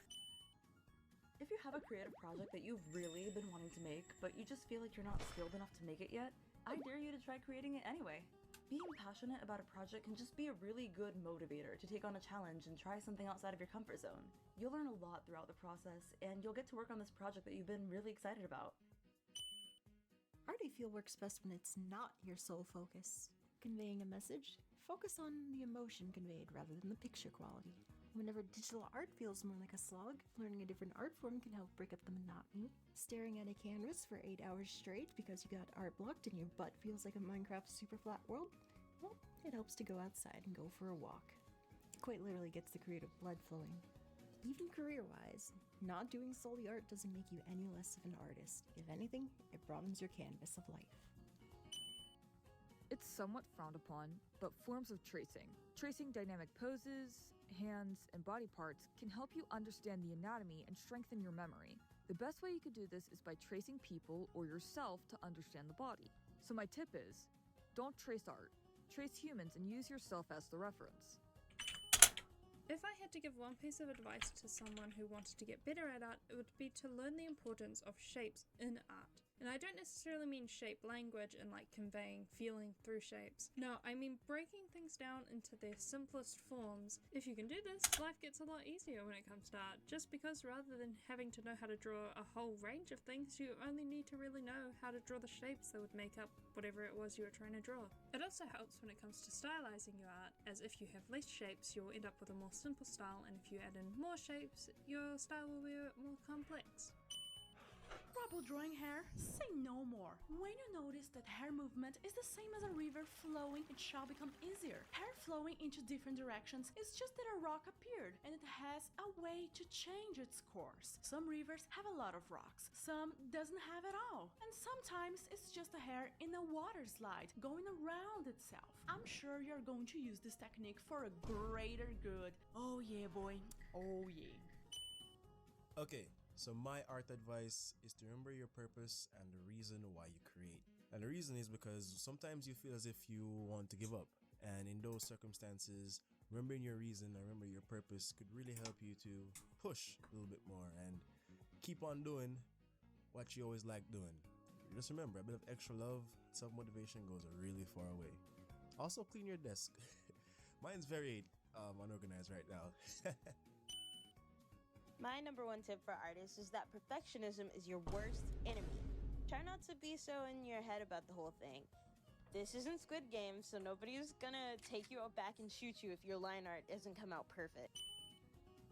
if you have a creative project that you've really been wanting to make, but you just feel like you're not skilled enough to make it yet, I dare you to try creating it anyway. Being passionate about a project can just be a really good motivator to take on a challenge and try something outside of your comfort zone. You'll learn a lot throughout the process, and you'll get to work on this project that you've been really excited about. Art I feel works best when it's not your sole focus. Conveying a message, focus on the emotion conveyed rather than the picture quality. Whenever digital art feels more like a slog, learning a different art form can help break up the monotony. Staring at a canvas for 8 hours straight because you got art blocked and your butt feels like a Minecraft super flat world? Well, it helps to go outside and go for a walk. It quite literally gets the creative blood flowing. Even career-wise, not doing solely art doesn't make you any less of an artist. If anything, it broadens your canvas of life. It's somewhat frowned upon, but forms of tracing dynamic poses, hands, and body parts can help you understand the anatomy and strengthen your memory. The best way you could do this is by tracing people or yourself to understand the body. So my tip is, don't trace art. Trace humans and use yourself as the reference. If I had to give one piece of advice to someone who wanted to get better at art, it would be to learn the importance of shapes in art. And I don't necessarily mean shape language and like conveying feeling through shapes. No, I mean breaking things down into their simplest forms. If you can do this, life gets a lot easier when it comes to art, just because rather than having to know how to draw a whole range of things, you only need to really know how to draw the shapes that would make up whatever it was you were trying to draw. It also helps when it comes to stylizing your art, as if you have less shapes, you'll end up with a more simple style, and if you add in more shapes, your style will be a bit more complex. Trouble drawing hair? Say no more. When you notice that hair movement is the same as a river flowing, it shall become easier. Hair flowing into different directions is just that a rock appeared and it has a way to change its course. Some rivers have a lot of rocks, some doesn't have at all, and sometimes it's just a hair in a water slide going around itself. I'm sure you're going to use this technique for a greater good. Oh yeah, boy. Oh yeah. Okay. So my art advice is to remember your purpose and the reason why you create. And the reason is because sometimes you feel as if you want to give up. And in those circumstances, remembering your reason and remember your purpose could really help you to push a little bit more and keep on doing what you always like doing. Just remember, a bit of extra love, self-motivation goes a really far way. Also, clean your desk. Mine's very unorganized right now. My number one tip for artists is that perfectionism is your worst enemy. Try not to be so in your head about the whole thing. This isn't Squid Game, so nobody's gonna take you out back and shoot you if your line art doesn't come out perfect.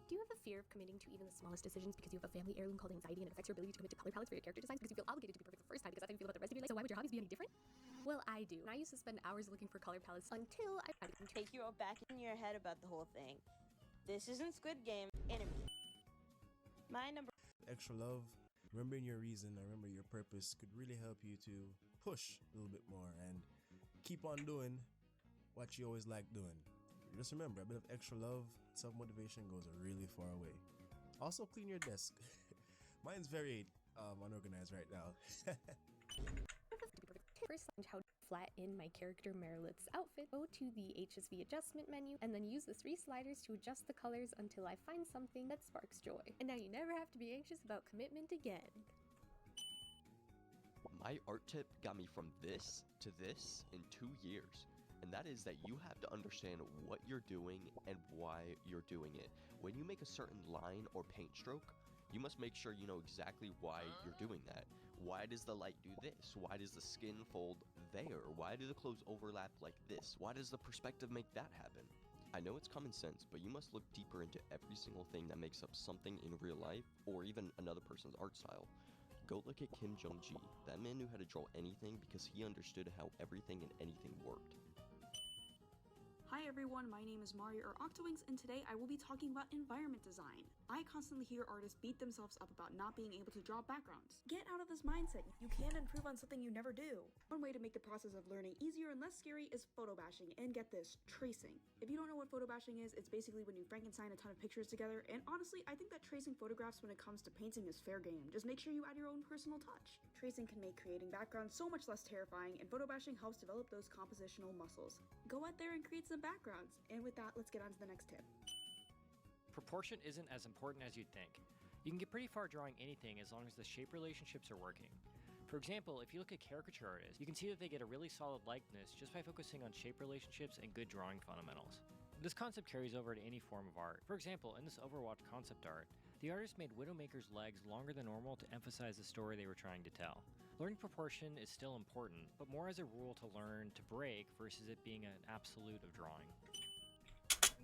Do you have a fear of committing to even the smallest decisions because you have a family heirloom called anxiety and it affects your ability to commit to color palettes for your character designs because you feel obligated to be perfect the first time because that's how you feel about the rest of your life? So why would your hobbies be any different? Well, I do. And I used to spend hours looking for color palettes until I take you out back in your head about the whole thing. This isn't Squid Game, enemy. My number Extra love, remembering your reason, and remember your purpose could really help you to push a little bit more and keep on doing what you always like doing. Just remember, a bit of extra love, self-motivation goes a really far way. Also, clean your desk. Mine's very unorganized right now. first how to flat in my character Merilith's outfit, go to the HSV adjustment menu, and then use the 3 sliders to adjust the colors until I find something that sparks joy. And now you never have to be anxious about commitment again. My art tip got me from this to this in 2 years. And that is that you have to understand what you're doing and why you're doing it. When you make a certain line or paint stroke, you must make sure you know exactly why you're doing that. Why does the light do this? Why does the skin fold there? Why do the clothes overlap like this? Why does the perspective make that happen? I know it's common sense, but you must look deeper into every single thing that makes up something in real life or even another person's art style. Go look at Kim Jong-ji. That man knew how to draw anything because he understood how everything and anything worked. Hi everyone, my name is Mario or Octowings, and today I will be talking about environment design. I constantly hear artists beat themselves up about not being able to draw backgrounds. Get out of this mindset. You can improve on something you never do. One way to make the process of learning easier and less scary is photo bashing, and get this, tracing. If you don't know what photo bashing is, it's basically when you Frankenstein a ton of pictures together, and honestly, I think that tracing photographs when it comes to painting is fair game. Just make sure you add your own personal touch. Tracing can make creating backgrounds so much less terrifying, and photo bashing helps develop those compositional muscles. Go out there and create some backgrounds. And with that, let's get on to the next tip. Proportion isn't as important as you'd think. You can get pretty far drawing anything as long as the shape relationships are working. For example, if you look at caricature artists, you can see that they get a really solid likeness just by focusing on shape relationships and good drawing fundamentals. This concept carries over to any form of art. For example, in this Overwatch concept art, the artist made Widowmaker's legs longer than normal to emphasize the story they were trying to tell. Learning proportion is still important, but more as a rule to learn to break versus it being an absolute of drawing.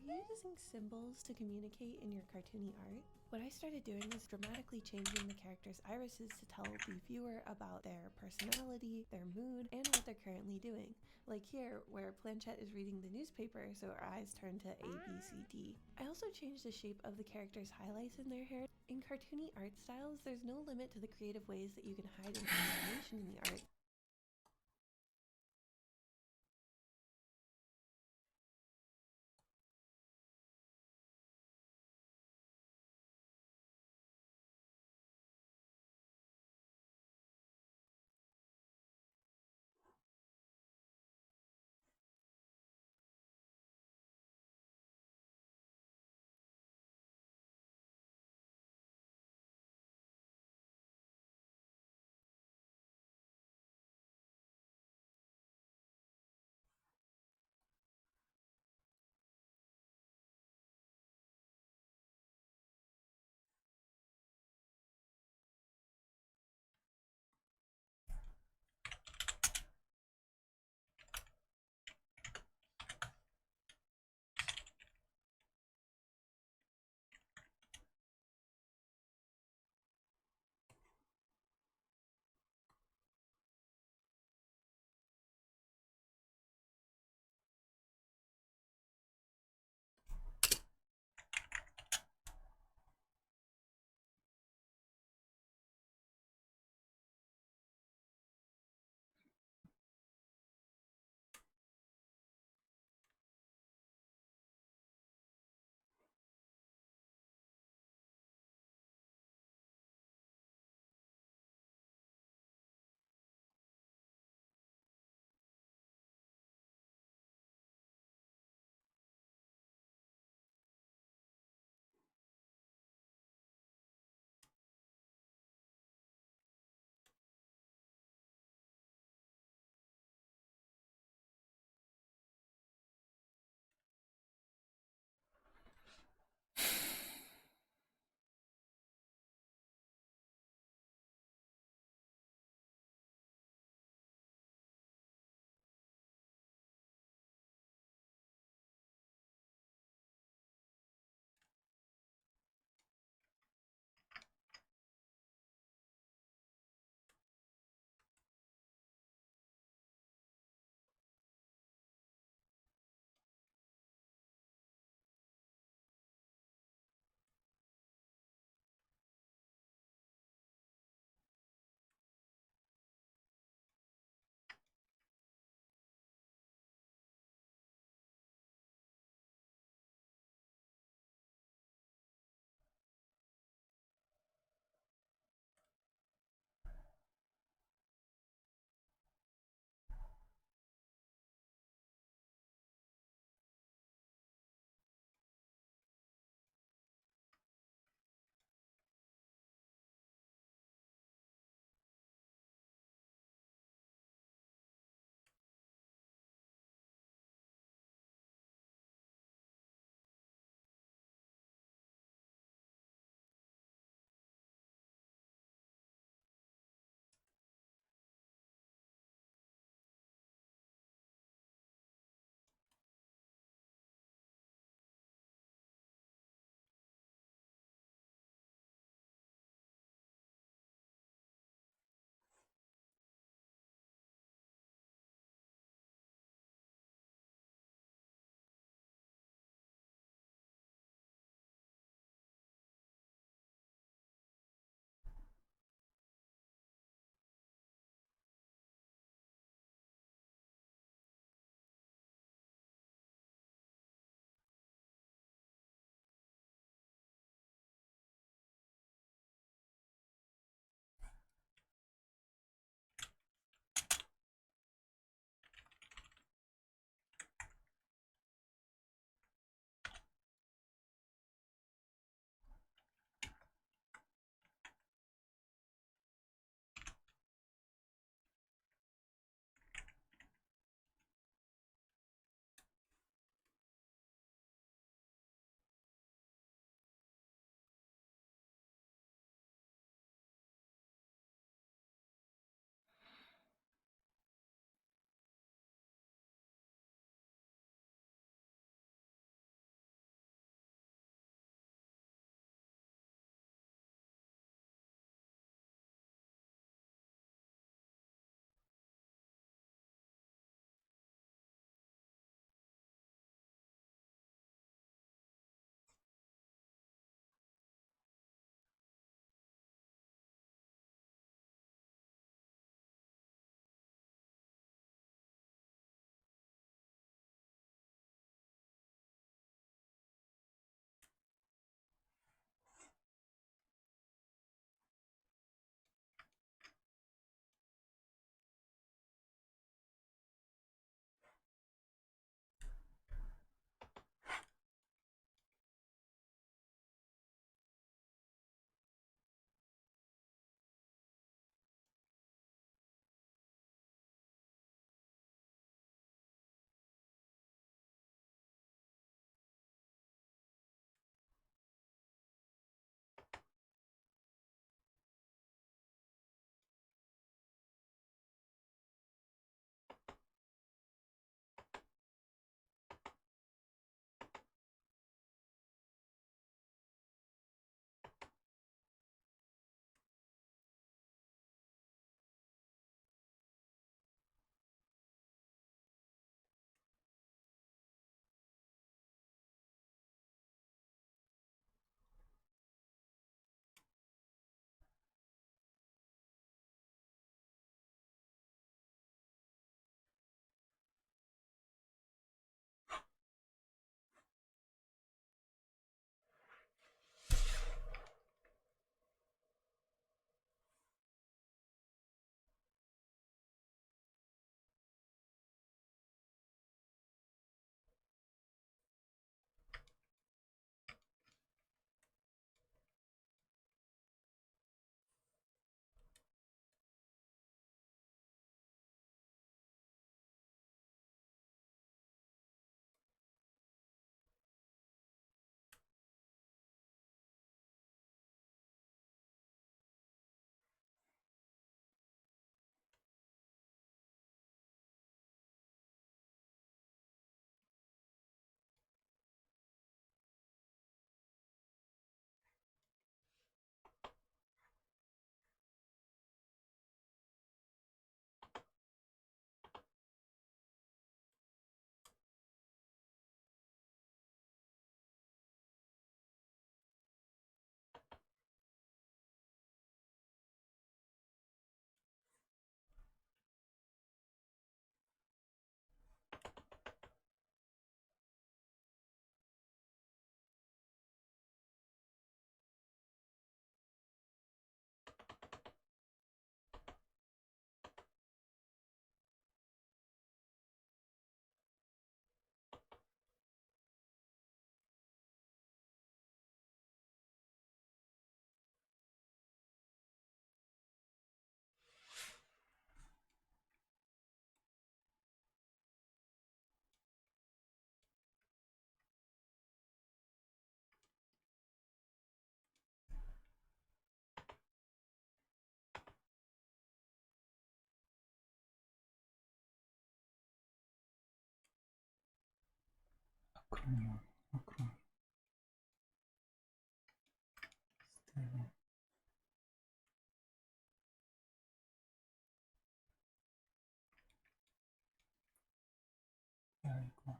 Are you using symbols to communicate in your cartoony art? What I started doing was dramatically changing the characters' irises to tell the viewer about their personality, their mood, and what they're currently doing. Like here, where Planchette is reading the newspaper, so her eyes turn to A, B, C, D. I also changed the shape of the characters' highlights in their hair. In cartoony art styles, there's no limit to the creative ways that you can hide information in the art. Macron, Macron. Stella. There you go.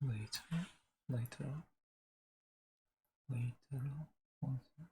later, later, later, also.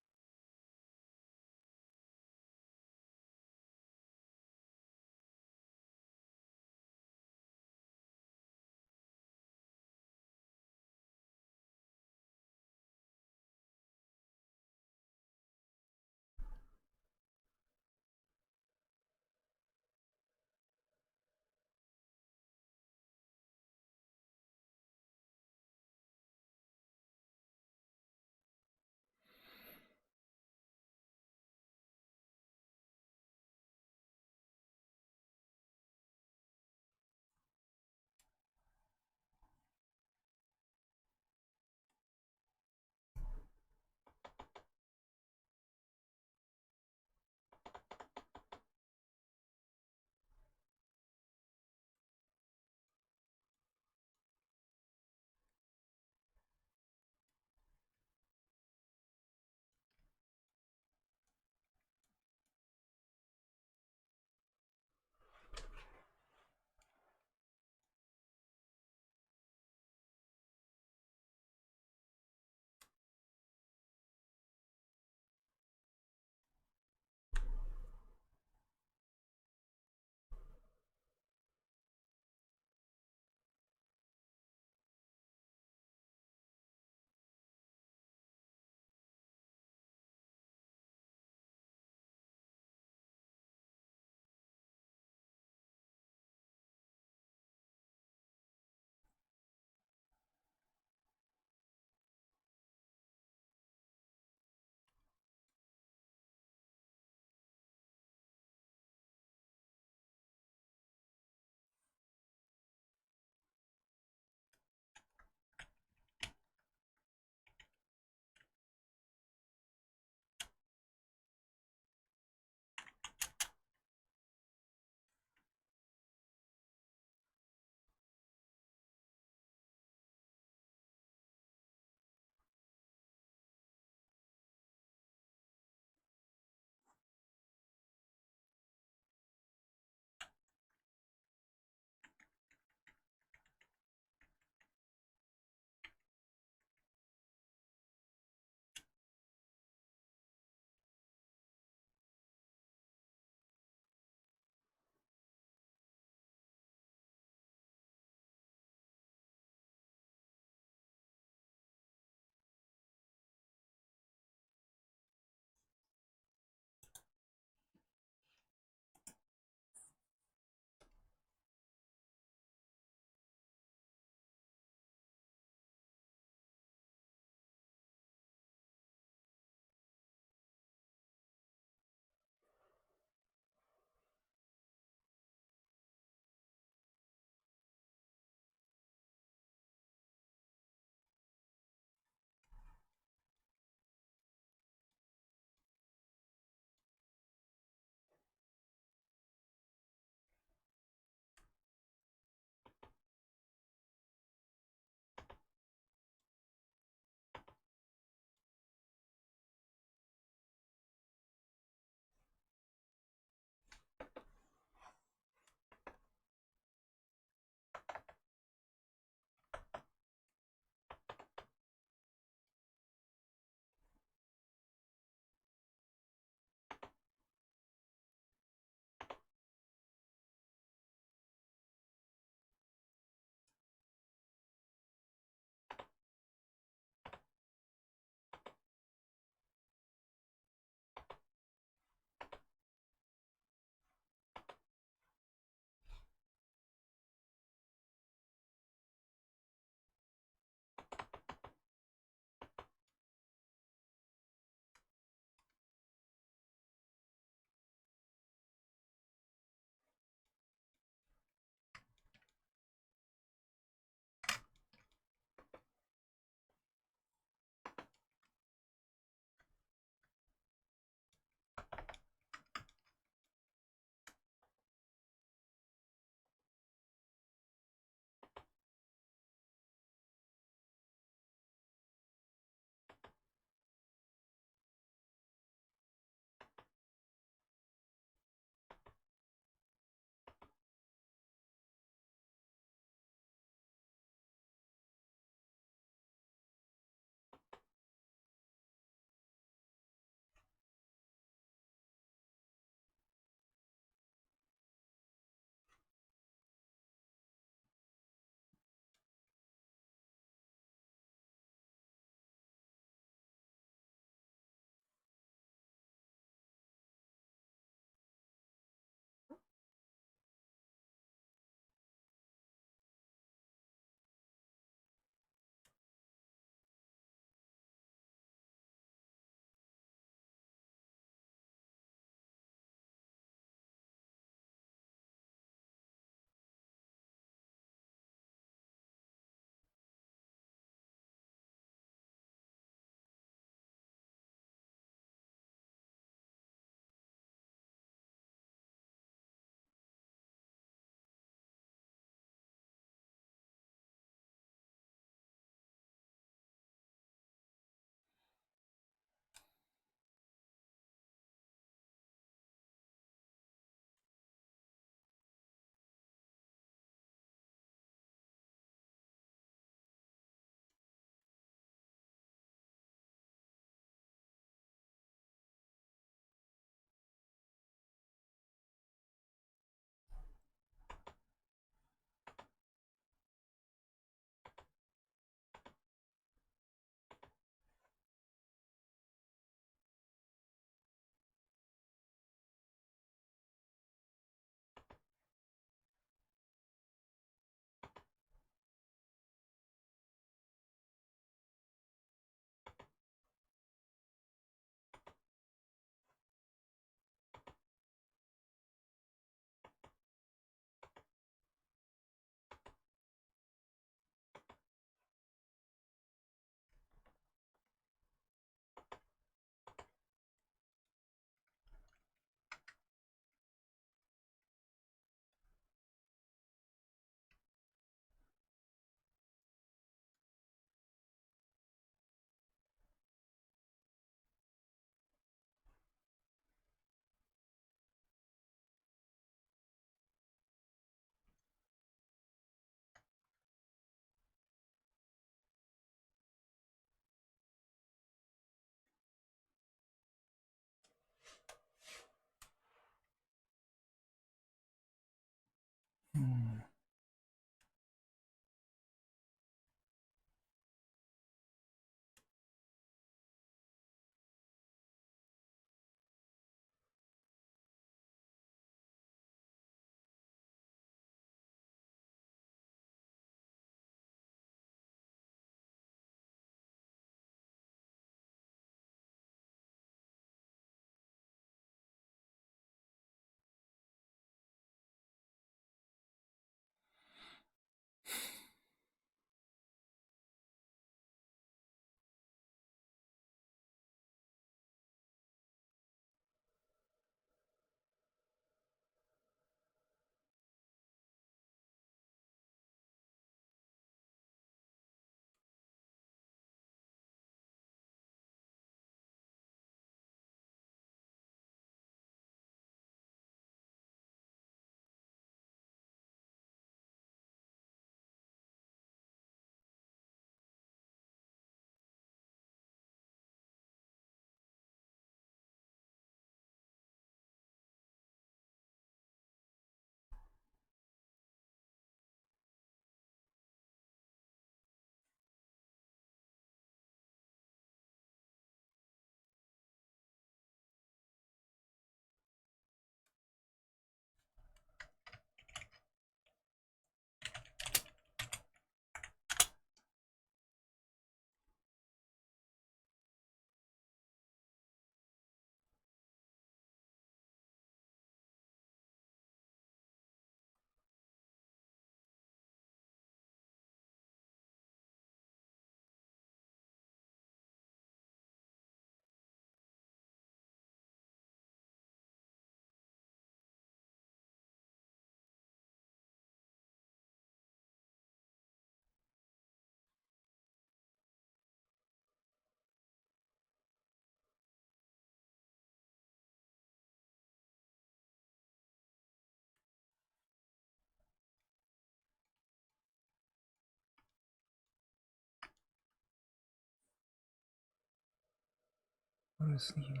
seriously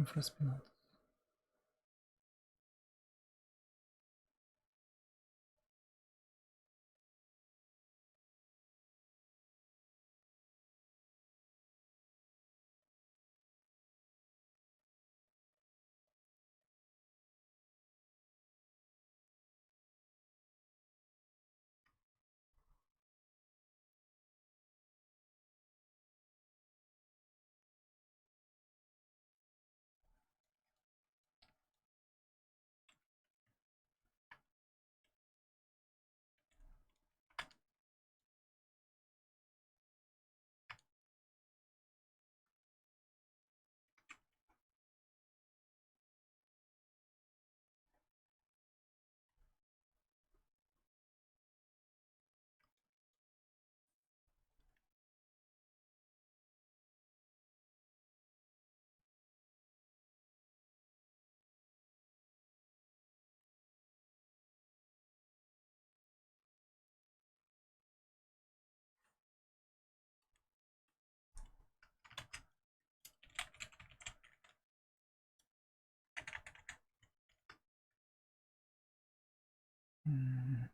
infraspinatus. Mm.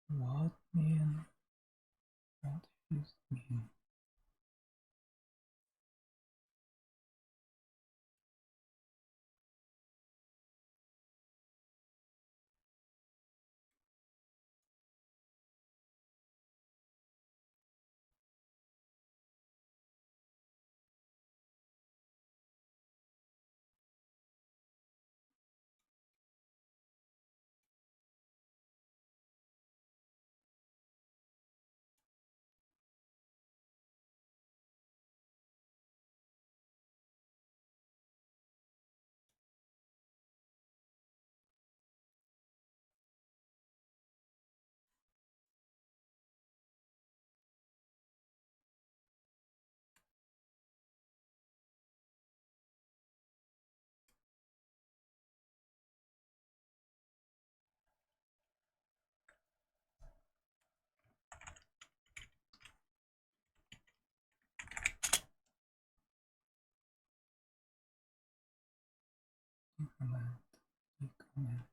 What mean? What does mean? Increment, decrement.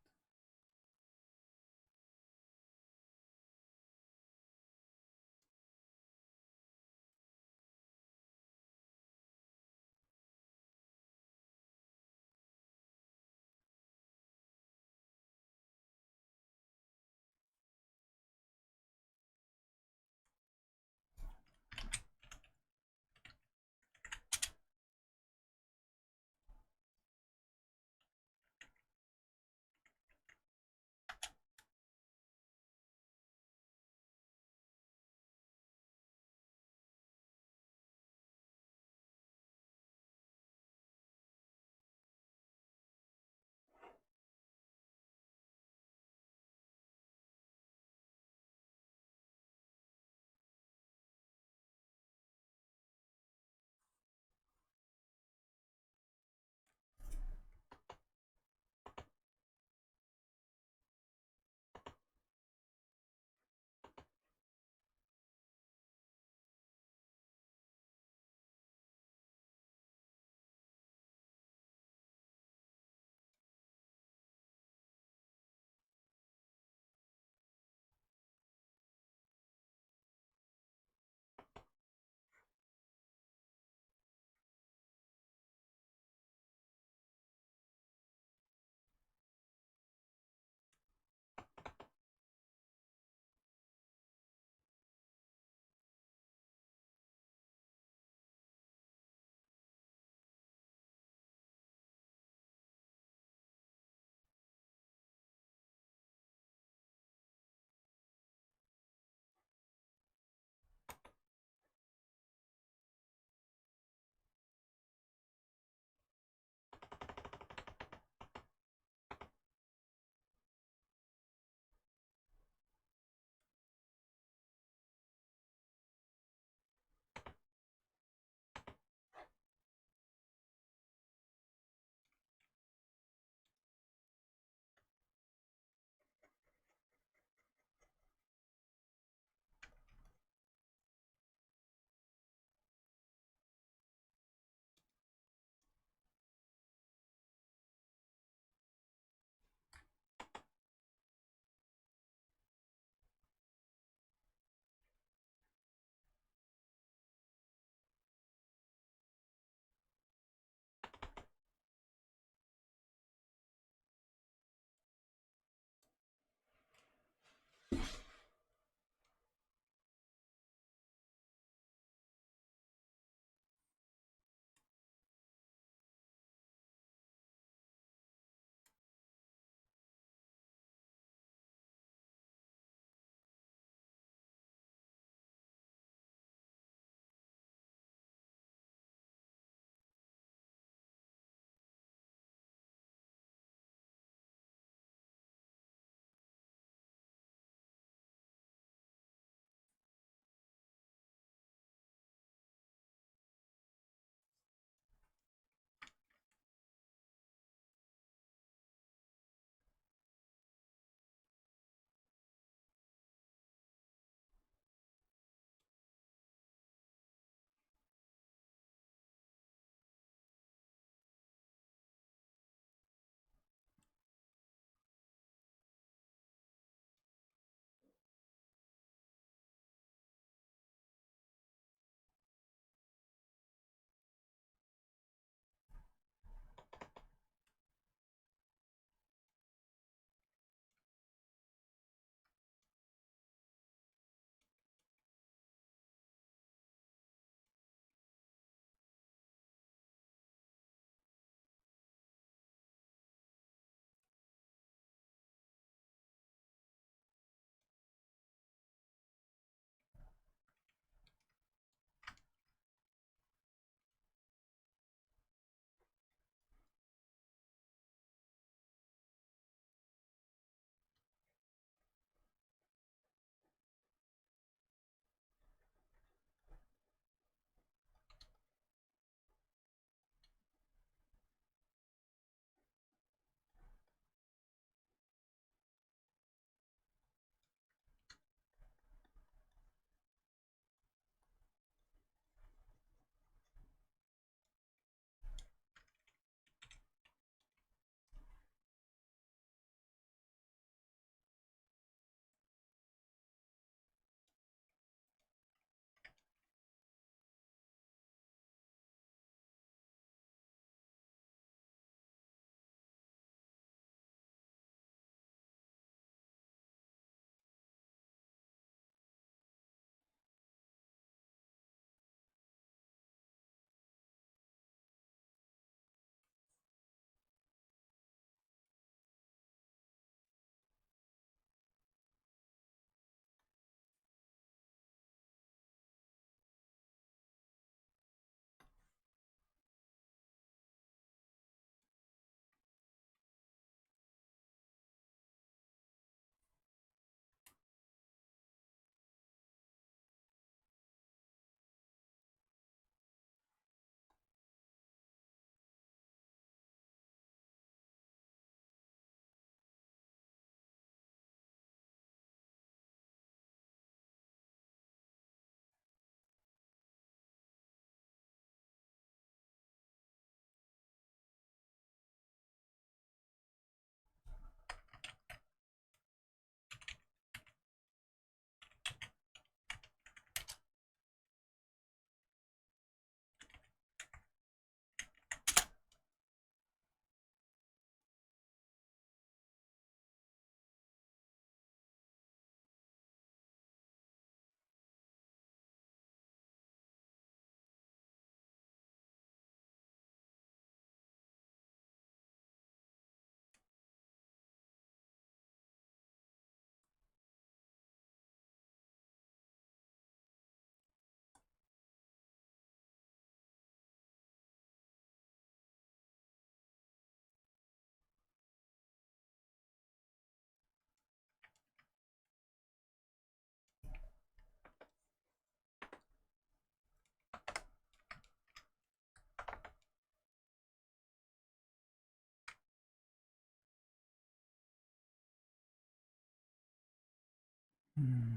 Hmm.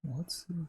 What's this?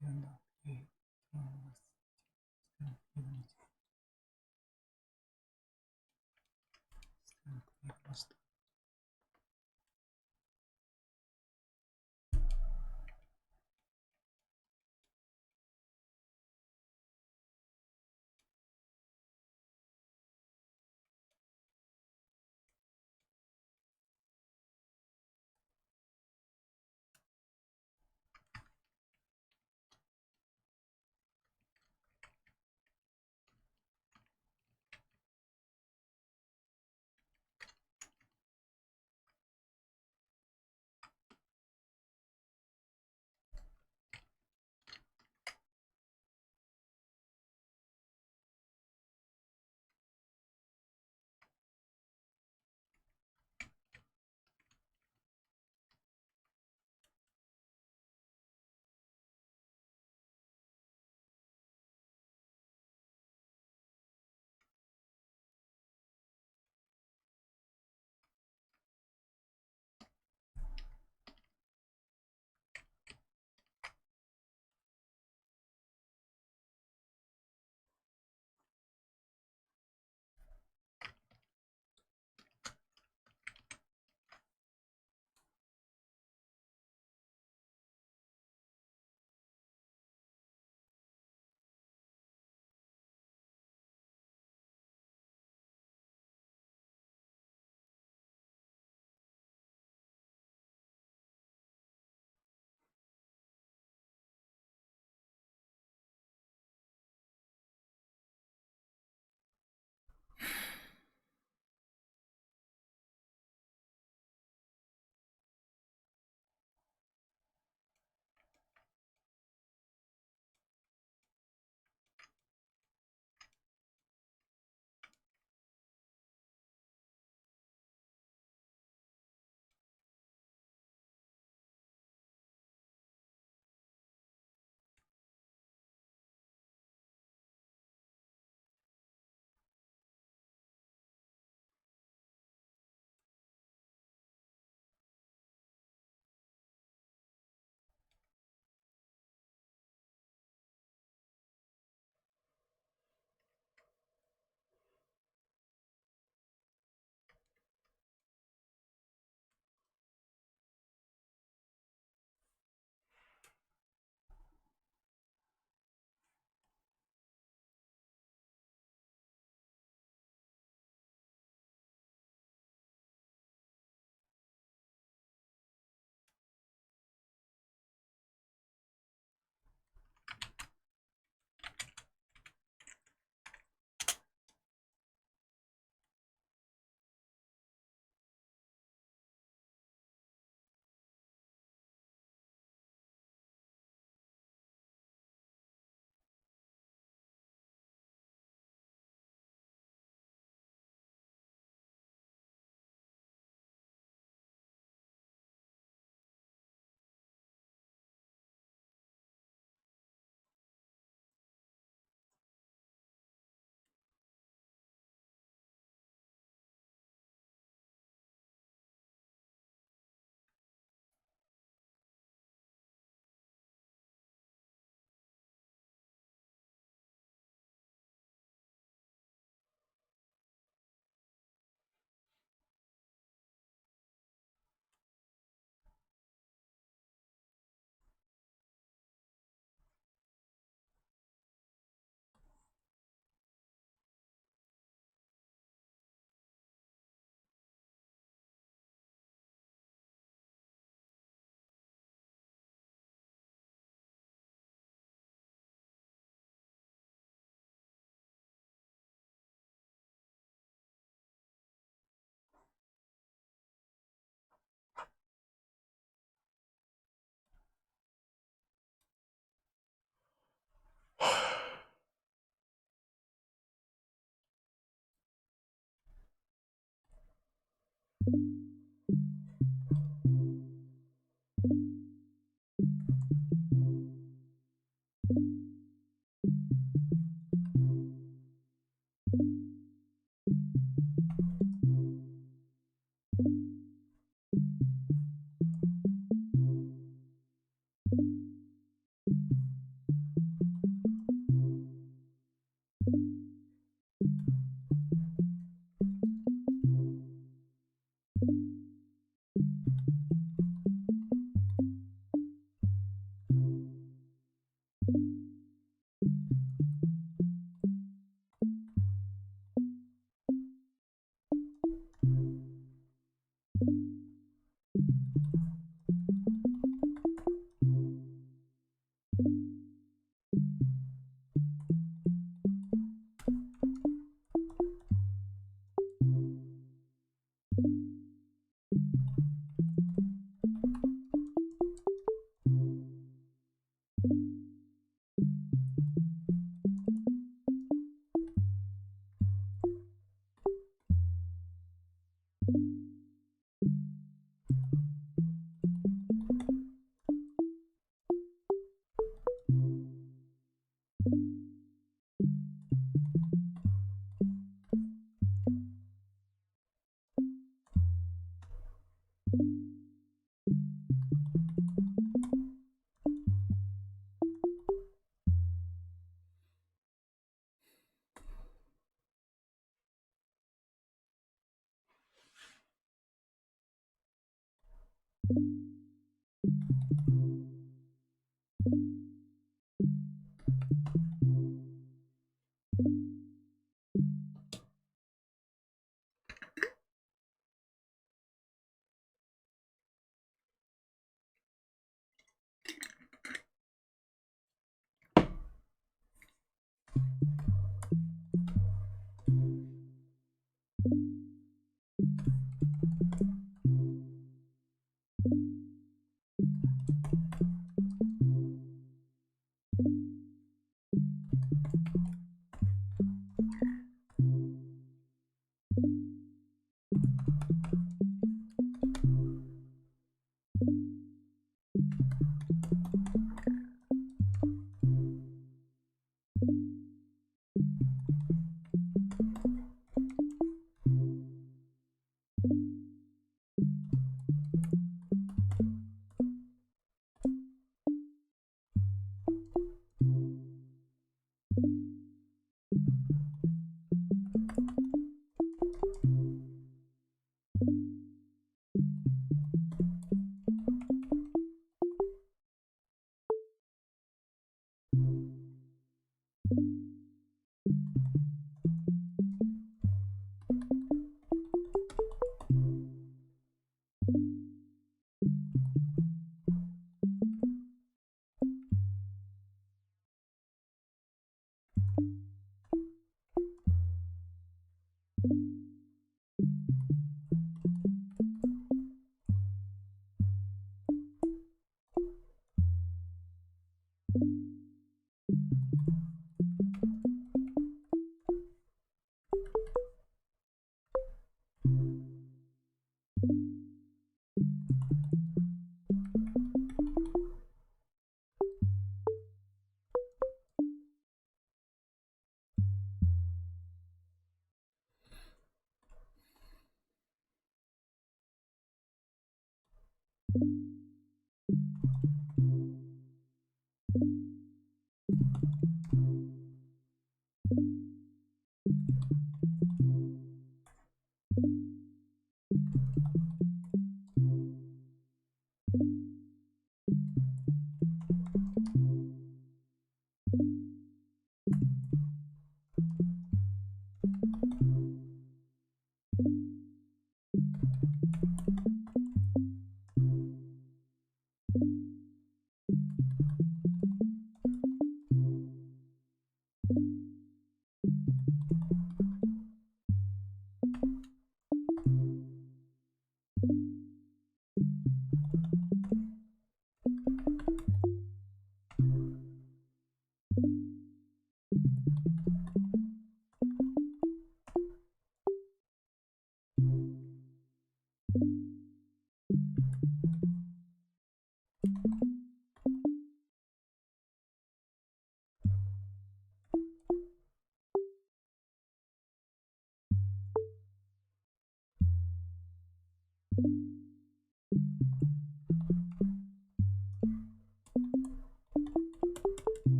and update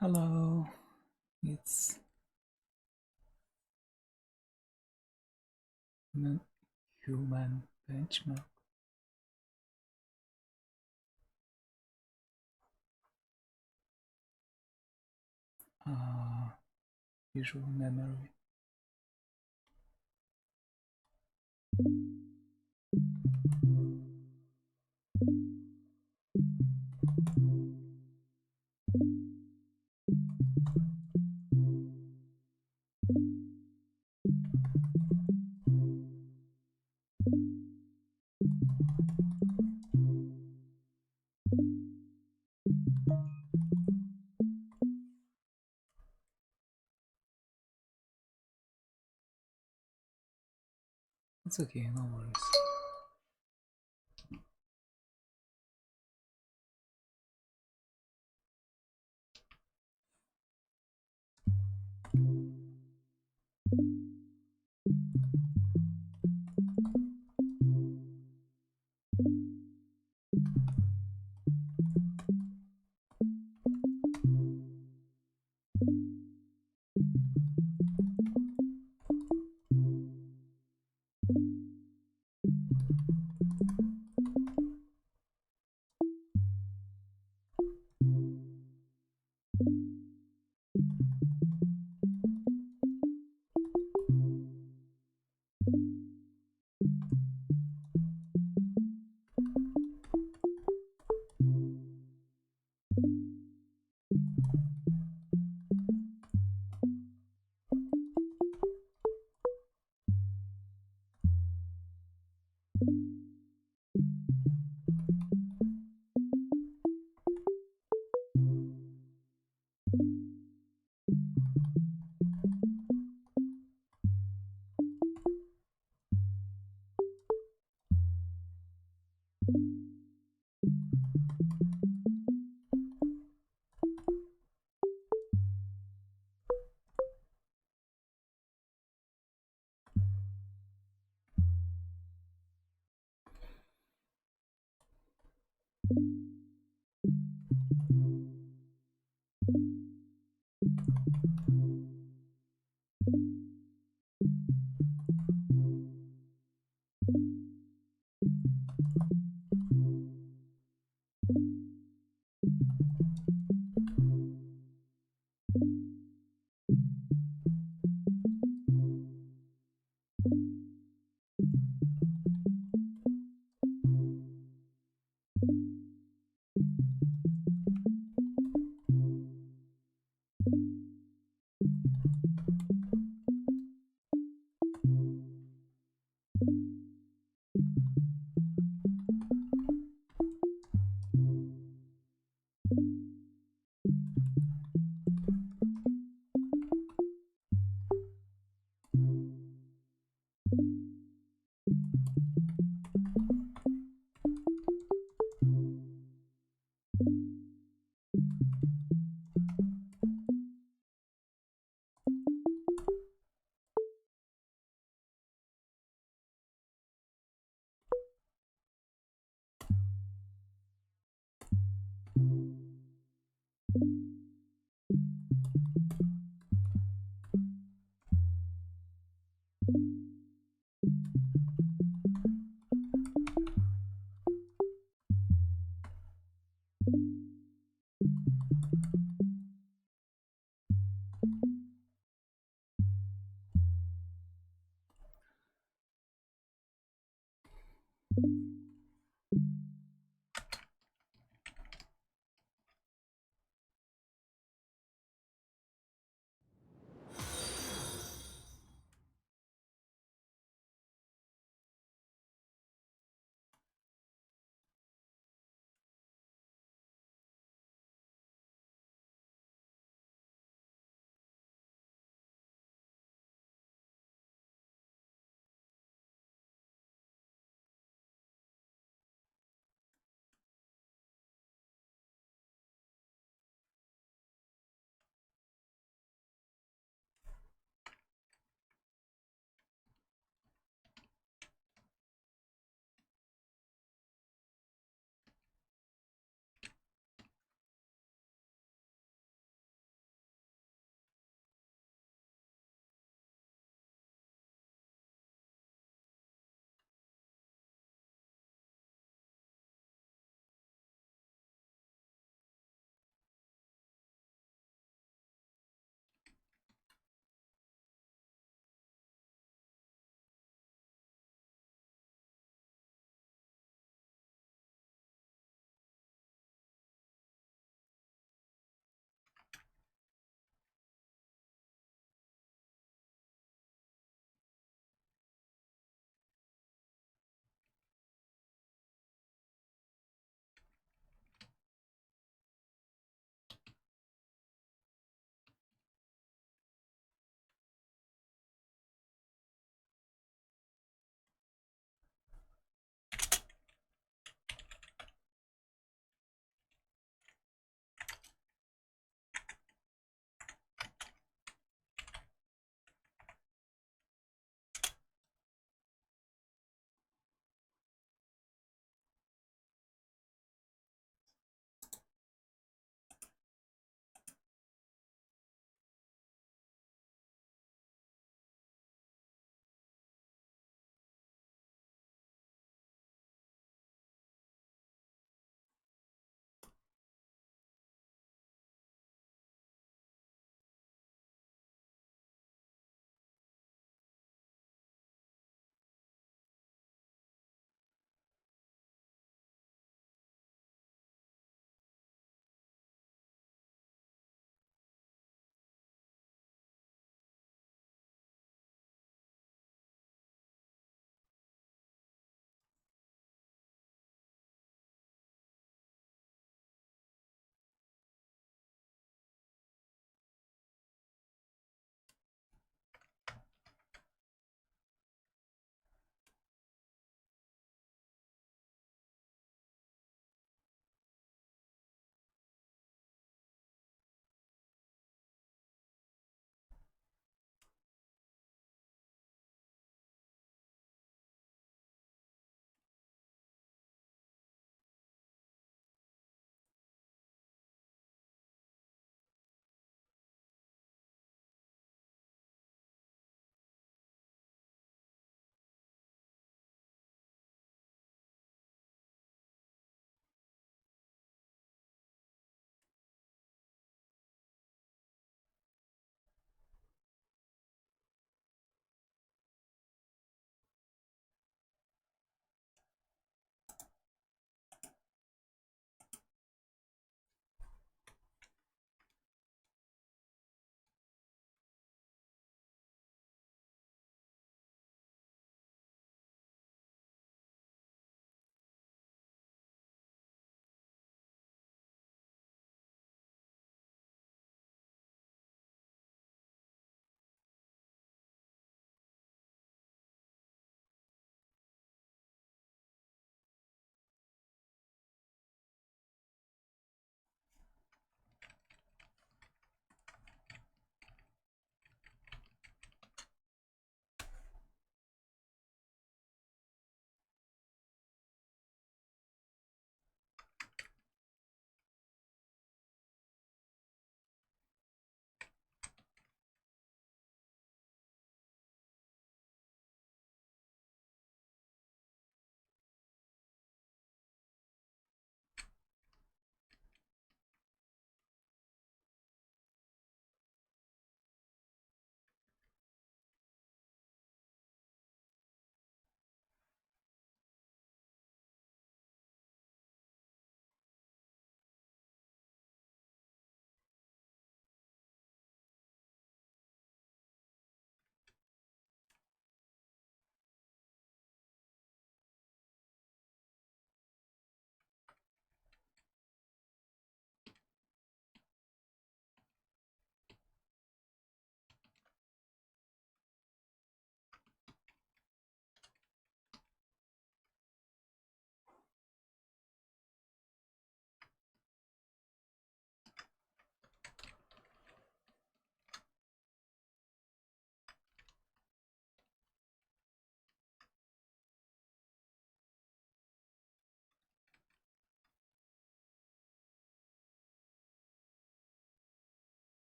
Hello, it's human benchmark. Visual memory. It's okay, no worries.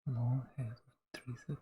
Long head of triceps.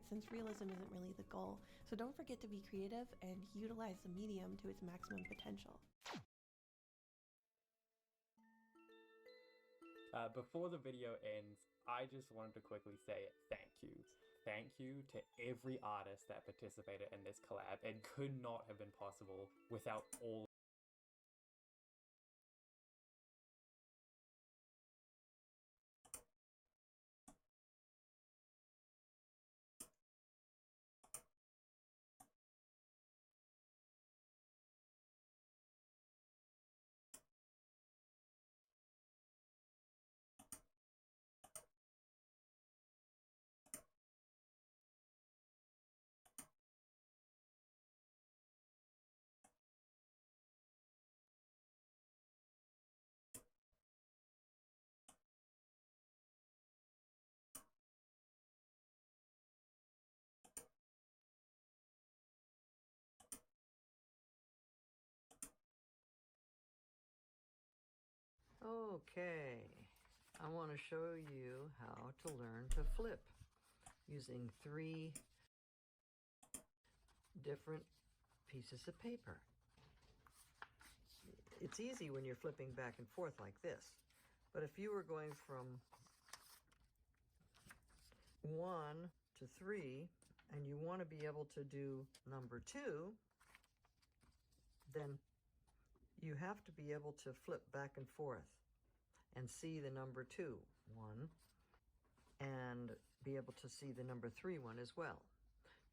Since realism isn't really the goal, so don't forget to be creative and utilize the medium to its maximum potential. Before the video ends, I just wanted to quickly say thank you. Thank you to every artist that participated in this collab. It could not have been possible without all Okay, I want to show you how to learn to flip using 3 different pieces of paper. It's easy when you're flipping back and forth like this, but if you were going from 1 to 3 and you want to be able to do number 2, then you have to be able to flip back and forth and see the number 2 one and be able to see the number 3 one as well.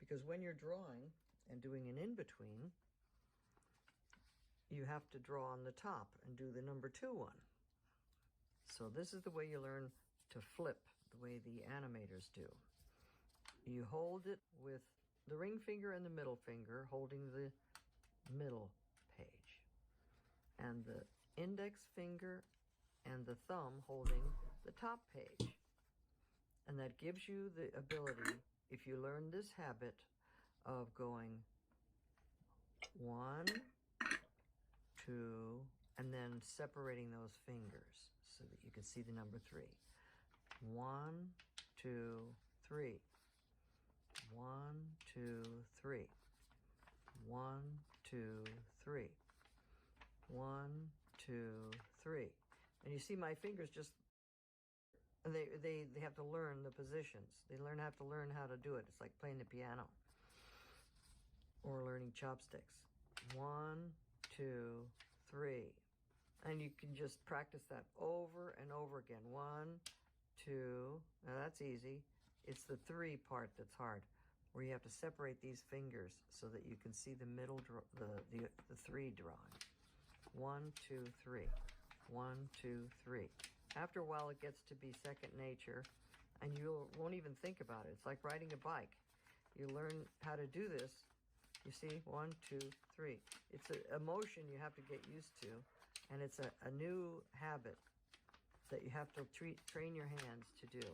Because when you're drawing and doing an in-between, you have to draw on the top and do the number 2 one. So this is the way you learn to flip, the way the animators do. You hold it with the ring finger and the middle finger holding the middle page, and the index finger and the thumb holding the top page. And that gives you the ability, if you learn this habit of going 1, 2, and then separating those fingers so that you can see the number 3. 1, 2, 3. 1, 2, 3. 1, 2, 3. 1, 2, 3. And you see my fingers just, they have to learn the positions. They have to learn how to do it. It's like playing the piano or learning chopsticks. 1, 2, 3. And you can just practice that over and over again. 1, 2. Now that's easy. It's the 3 part that's hard, where you have to separate these fingers so that you can see the middle, the 3 drawing. 1, 2, 3. 1, 2, 3. After a while, it gets to be second nature, and you won't even think about it. It's like riding a bike. You learn how to do this. You see, 1, 2, 3. It's a motion you have to get used to, and it's a new habit that you have to train your hands to do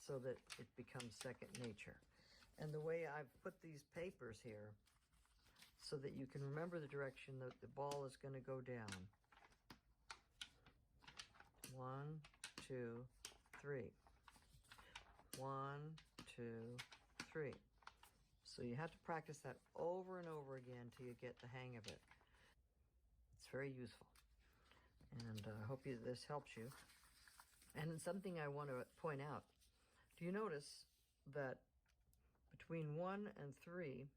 so that it becomes second nature. And the way I've put these papers here so that you can remember the direction that the ball is going to go down. 1, 2, 3. 1, 2, 3. So you have to practice that over and over again till you get the hang of it. It's very useful. And I hope this helps you. And something I want to point out. Do you notice that between 1 and 3,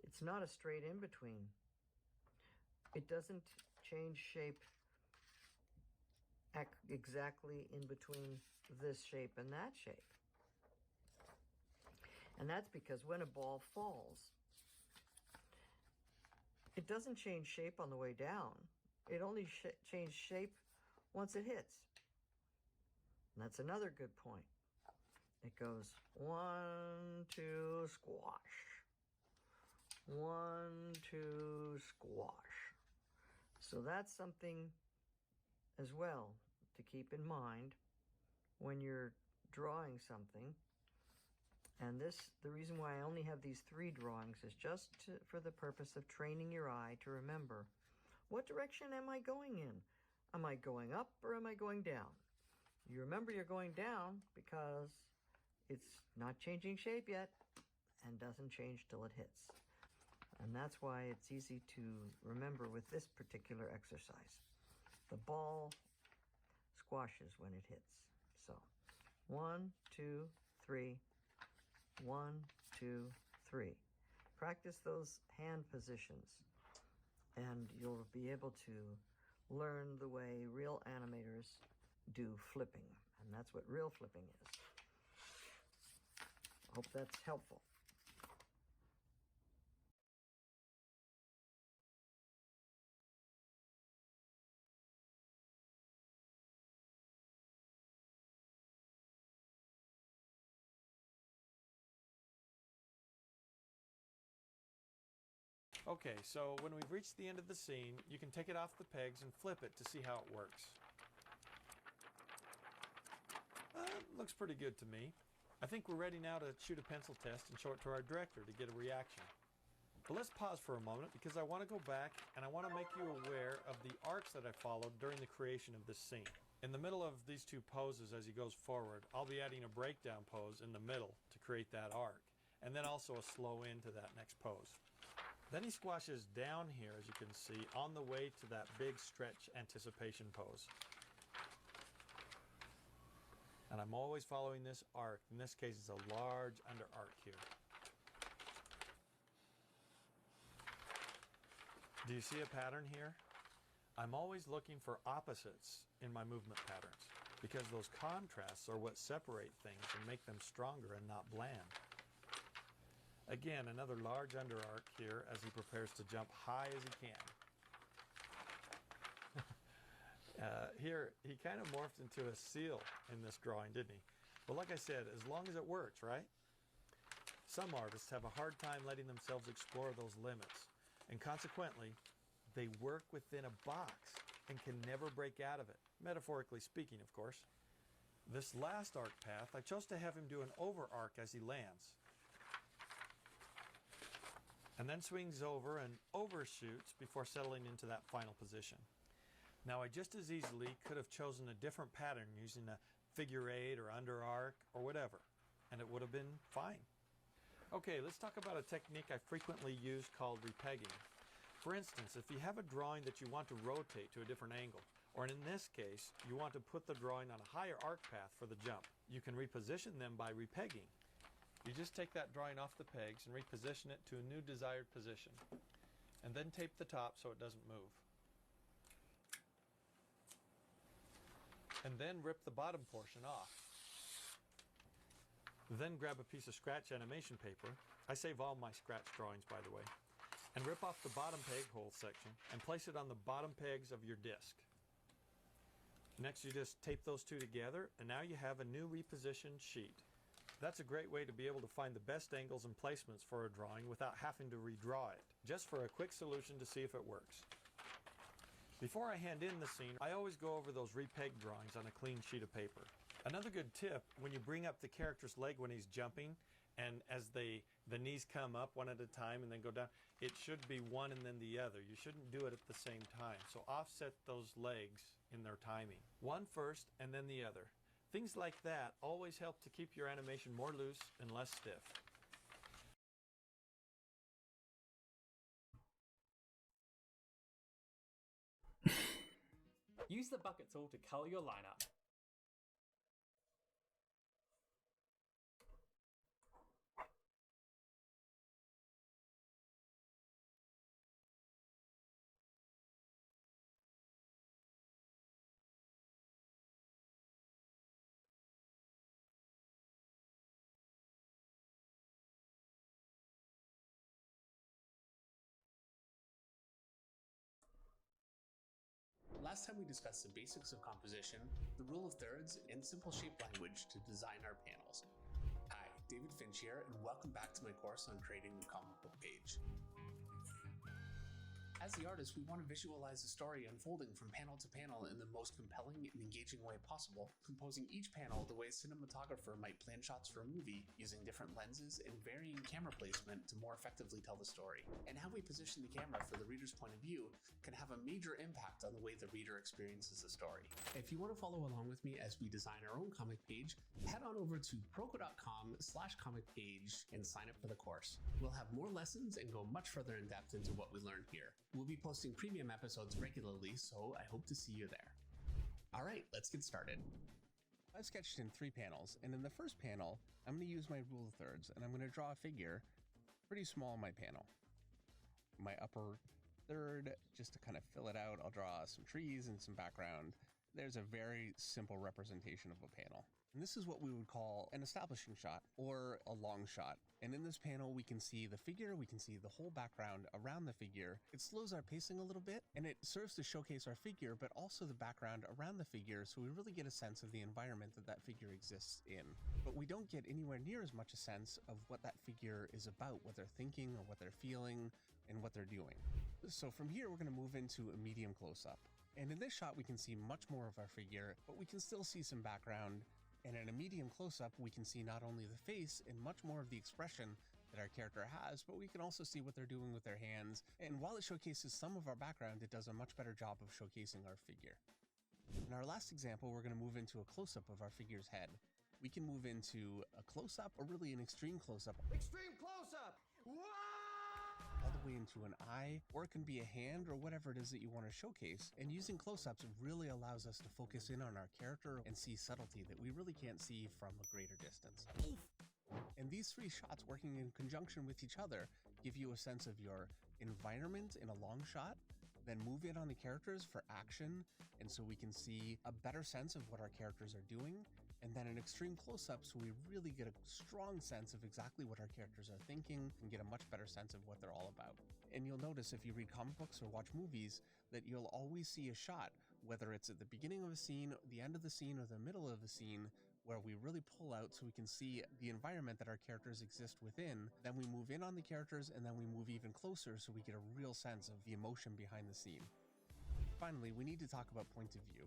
it's not a straight in between. It doesn't change shape exactly in between this shape and that shape. And that's because when a ball falls, it doesn't change shape on the way down. It only changes shape once it hits. And that's another good point. It goes 1, 2, squash. 1, 2, squash. So that's something as well to keep in mind when you're drawing something. And the reason why I only have these 3 drawings is just for the purpose of training your eye to remember, what direction am I going in? Am I going up or am I going down? You remember you're going down because it's not changing shape yet and doesn't change till it hits. And that's why it's easy to remember with this particular exercise. The ball squashes when it hits. So 1, 2, 3. 1, 2, 3. Practice those hand positions, and you'll be able to learn the way real animators do flipping. And that's what real flipping is. Hope that's helpful. Okay, so when we've reached the end of the scene, you can take it off the pegs and flip it to see how it works. Looks pretty good to me. I think we're ready now to shoot a pencil test and show it to our director to get a reaction. But let's pause for a moment because I want to go back and I want to make you aware of the arcs that I followed during the creation of this scene. In the middle of these two poses as he goes forward, I'll be adding a breakdown pose in the middle to create that arc, and then also a slow into that next pose. Then he squashes down here, as you can see, on the way to that big stretch anticipation pose. And I'm always following this arc. In this case, it's a large under arc here. Do you see a pattern here? I'm always looking for opposites in my movement patterns because those contrasts are what separate things and make them stronger and not bland. Again, another large under arc here as he prepares to jump high as he can. Here, he kind of morphed into a seal in this drawing, didn't he? Well, like I said, as long as it works, right? Some artists have a hard time letting themselves explore those limits, and consequently, they work within a box and can never break out of it, metaphorically speaking, of course. This last arc path, I chose to have him do an over arc as he lands, and then swings over and overshoots before settling into that final position. Now, I just as easily could have chosen a different pattern using a figure eight or under arc or whatever, and it would have been fine. Okay, let's talk about a technique I frequently use called repegging. For instance, if you have a drawing that you want to rotate to a different angle, or in this case, you want to put the drawing on a higher arc path for the jump, you can reposition them by repegging. You just take that drawing off the pegs and reposition it to a new desired position, and then tape the top so it doesn't move. And then rip the bottom portion off. Then grab a piece of scratch animation paper. I save all my scratch drawings, by the way. And rip off the bottom peg hole section and place it on the bottom pegs of your disc. Next, you just tape those two together, and now you have a new repositioned sheet. That's a great way to be able to find the best angles and placements for a drawing without having to redraw it, just for a quick solution to see if it works. Before I hand in the scene, I always go over those repeg drawings on a clean sheet of paper. Another good tip, when you bring up the character's leg when he's jumping, and as the knees come up one at a time and then go down, it should be one and then the other. You shouldn't do it at the same time. So offset those legs in their timing. One first and then the other. Things like that always help to keep your animation more loose and less stiff. Use the bucket tool to color your lineup. Last time we discussed the basics of composition, the rule of thirds, and simple shape language to design our panels. Hi, David Finch here, and welcome back to my course on creating a comic book page. As the artist, we want to visualize the story unfolding from panel to panel in the most compelling and engaging way possible, composing each panel the way a cinematographer might plan shots for a movie, using different lenses and varying camera placement to more effectively tell the story. And how we position the camera for the reader's point of view can have a major impact on the way the reader experiences the story. If you want to follow along with me as we design our own comic page, head on over to proko.com/comic page and sign up for the course. We'll have more lessons and go much further in depth into what we learned here. We'll be posting premium episodes regularly, so I hope to see you there. All right, let's get started. I've sketched in 3 panels, and in the first panel, I'm going to use my rule of thirds, and I'm going to draw a figure pretty small in my panel. My upper third, just to kind of fill it out, I'll draw some trees and some background. There's a very simple representation of a panel. And this is what we would call an establishing shot or a long shot. And in this panel, we can see the figure, we can see the whole background around the figure. It slows our pacing a little bit, and it serves to showcase our figure, but also the background around the figure, so we really get a sense of the environment that that figure exists in. But we don't get anywhere near as much a sense of what that figure is about, what they're thinking or what they're feeling and what they're doing. So from here, we're going to move into a medium close-up. And in this shot, we can see much more of our figure, but we can still see some background. And in a medium close-up, we can see not only the face and much more of the expression, that our character has, but we can also see what they're doing with their hands. And while it showcases some of our background, it does a much better job of showcasing our figure. In our last example, we're going to move into a close-up of our figure's head. We can move into a close-up, or really an extreme close-up. Extreme close-up! All the way into an eye, or it can be a hand, or whatever it is that you want to showcase. And using close-ups really allows us to focus in on our character and see subtlety that we really can't see from a greater distance. And these three shots working in conjunction with each other give you a sense of your environment in a long shot, then move in on the characters for action, and so we can see a better sense of what our characters are doing, and then an extreme close-up so we really get a strong sense of exactly what our characters are thinking and get a much better sense of what they're all about. And you'll notice if you read comic books or watch movies that you'll always see a shot, whether it's at the beginning of a scene, the end of the scene, or the middle of the scene, where we really pull out so we can see the environment that our characters exist within. Then we move in on the characters, and then we move even closer so we get a real sense of the emotion behind the scene. Finally, we need to talk about point of view.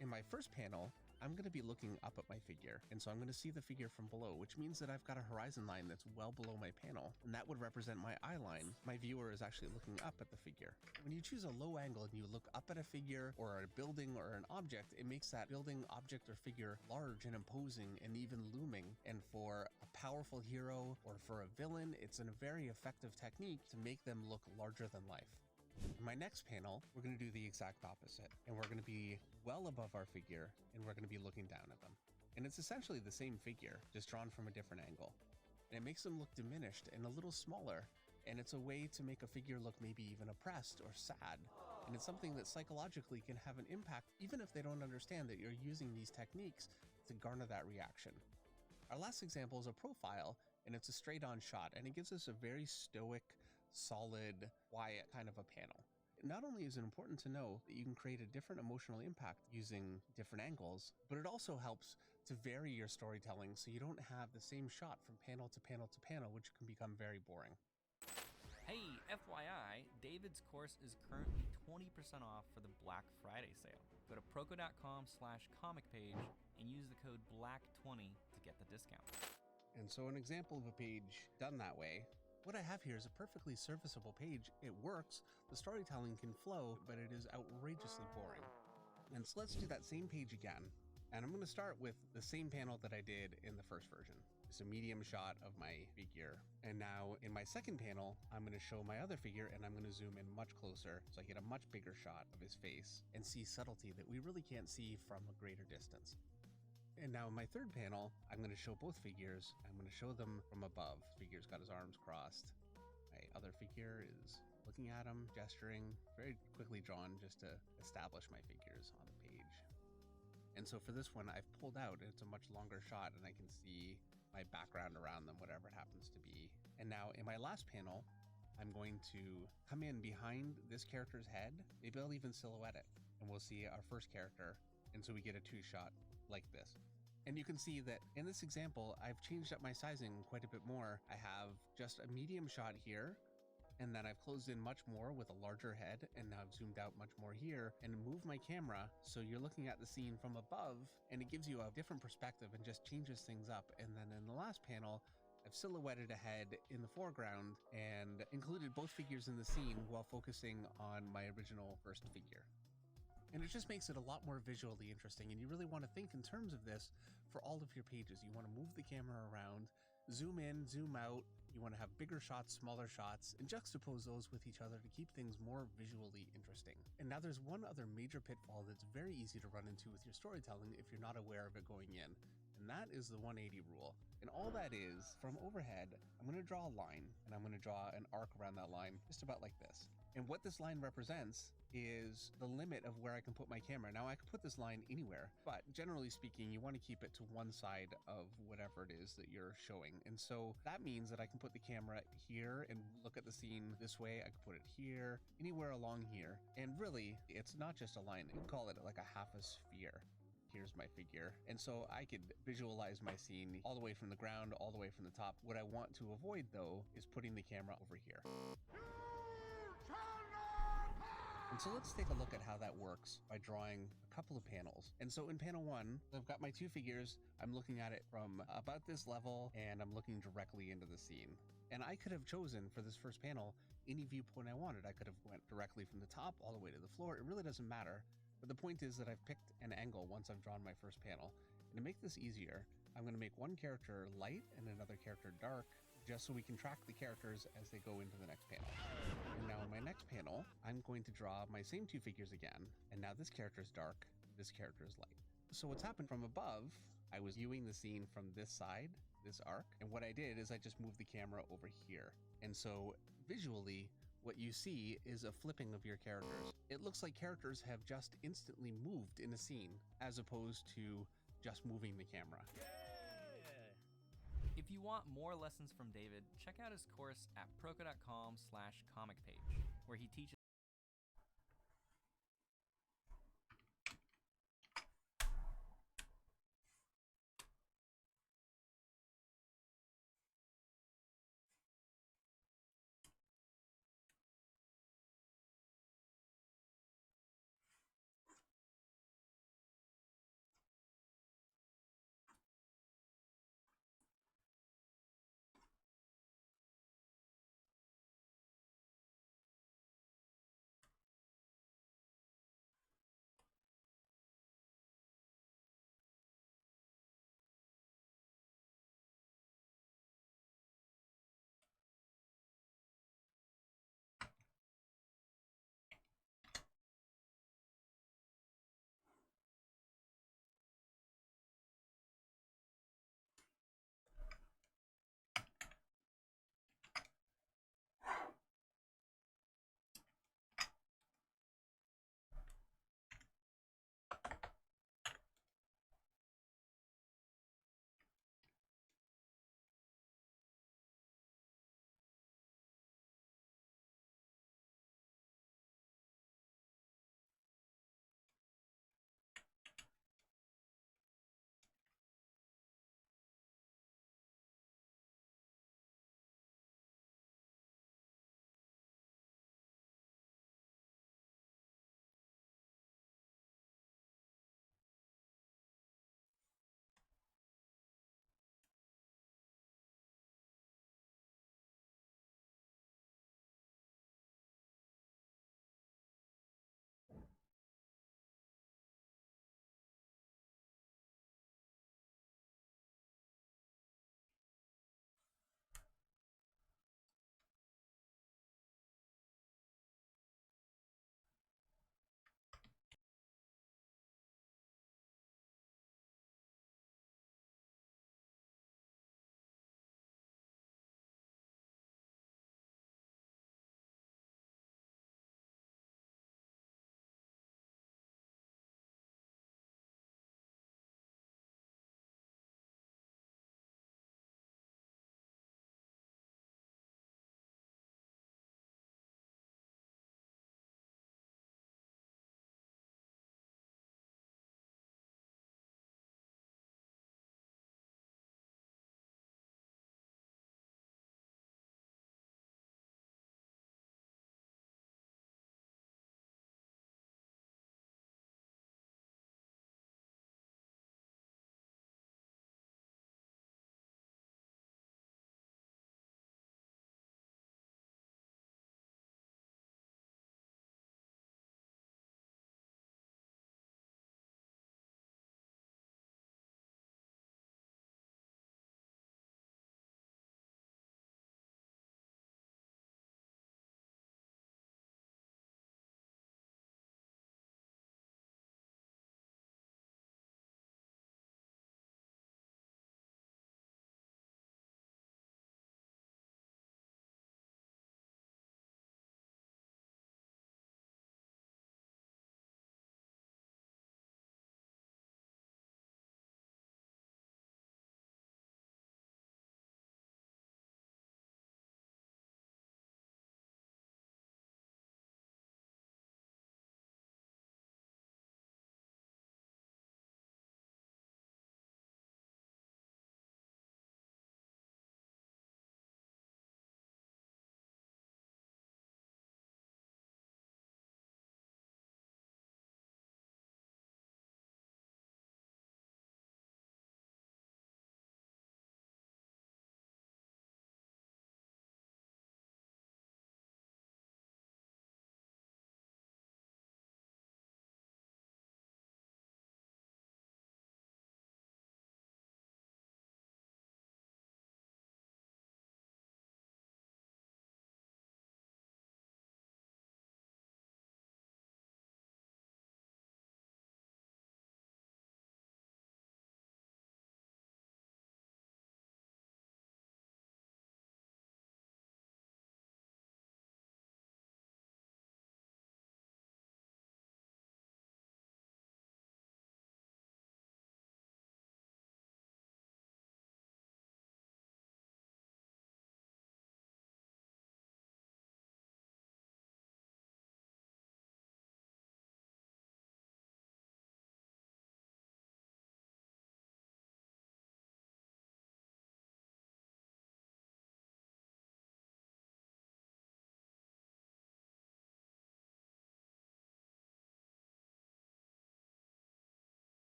In my first panel, I'm going to be looking up at my figure, and so I'm going to see the figure from below, which means that I've got a horizon line that's well below my panel, and that would represent my eye line. My viewer is actually looking up at the figure. When you choose a low angle and you look up at a figure or a building or an object, it makes that building, object, or figure large and imposing and even looming. And for a powerful hero or for a villain, it's a very effective technique to make them look larger than life. In my next panel, we're going to do the exact opposite, and we're going to be well above our figure, and we're going to be looking down at them. And it's essentially the same figure, just drawn from a different angle. And it makes them look diminished and a little smaller, and it's a way to make a figure look maybe even oppressed or sad. And it's something that psychologically can have an impact, even if they don't understand that you're using these techniques to garner that reaction. Our last example is a profile, and it's a straight-on shot, and it gives us a very stoic, solid, quiet kind of a panel. Not only is it important to know that you can create a different emotional impact using different angles, but it also helps to vary your storytelling so you don't have the same shot from panel to panel to panel, which can become very boring. Hey, FYI, David's course is currently 20% off for the Black Friday sale. Go to proco.com/comic page and use the code BLACK20 to get the discount. And so an example of a page done that way, what I have here is a perfectly serviceable page. It works, the storytelling can flow, but it is outrageously boring. And so let's do that same page again. And I'm going to start with the same panel that I did in the first version. It's a medium shot of my figure. And now in my second panel, I'm going to show my other figure, and I'm going to zoom in much closer so I get a much bigger shot of his face and see subtlety that we really can't see from a greater distance. And now in my third panel, I'm going to show both figures. I'm going to show them from above. Figure's got his arms crossed. My other figure is looking at him, gesturing, very quickly drawn just to establish my figures on the page. And so for this one, I've pulled out, and it's a much longer shot, and I can see my background around them, whatever it happens to be. And now in my last panel, I'm going to come in behind this character's head. Maybe I'll even silhouette it, and we'll see our first character. And so we get a two-shot like this. And you can see that in this example, I've changed up my sizing quite a bit more. I have just a medium shot here, and then I've closed in much more with a larger head, and now I've zoomed out much more here and moved my camera so you're looking at the scene from above, and it gives you a different perspective and just changes things up. And then in the last panel, I've silhouetted a head in the foreground and included both figures in the scene while focusing on my original first figure. And it just makes it a lot more visually interesting, and you really want to think in terms of this for all of your pages. You want to move the camera around, zoom in, zoom out. You want to have bigger shots, smaller shots, and juxtapose those with each other to keep things more visually interesting. And now there's one other major pitfall that's very easy to run into with your storytelling if you're not aware of it going in, and that is the 180 rule. And all that is, from overhead, I'm going to draw a line, and I'm going to draw an arc around that line, just about like this. And what this line represents is the limit of where I can put my camera. Now I can put this line anywhere, but generally speaking, you want to keep it to one side of whatever it is that you're showing. And so that means that I can put the camera here and look at the scene this way. I can put it here, anywhere along here. And really, it's not just a line. You can call it like a half a sphere. Here's my figure. And so I could visualize my scene all the way from the ground, all the way from the top. What I want to avoid though is putting the camera over here. And so let's take a look at how that works by drawing a couple of panels. And so in panel 1, I've got my 2 figures. I'm looking at it from about this level, and I'm looking directly into the scene. And I could have chosen for this first panel any viewpoint I wanted. I could have went directly from the top all the way to the floor. It really doesn't matter. But the point is that I've picked an angle once I've drawn my first panel. And to make this easier, I'm going to make one character light and another character dark, just so we can track the characters as they go into the next panel. And now in my next panel, I'm going to draw my same 2 figures again, and now this character is dark, this character is light. So what's happened from above, I was viewing the scene from this side, this arc, and what I did is I just moved the camera over here. And so visually, what you see is a flipping of your characters. It looks like characters have just instantly moved in a scene, as opposed to just moving the camera. If you want more lessons from David, check out his course at proko.com/comic page, where he teaches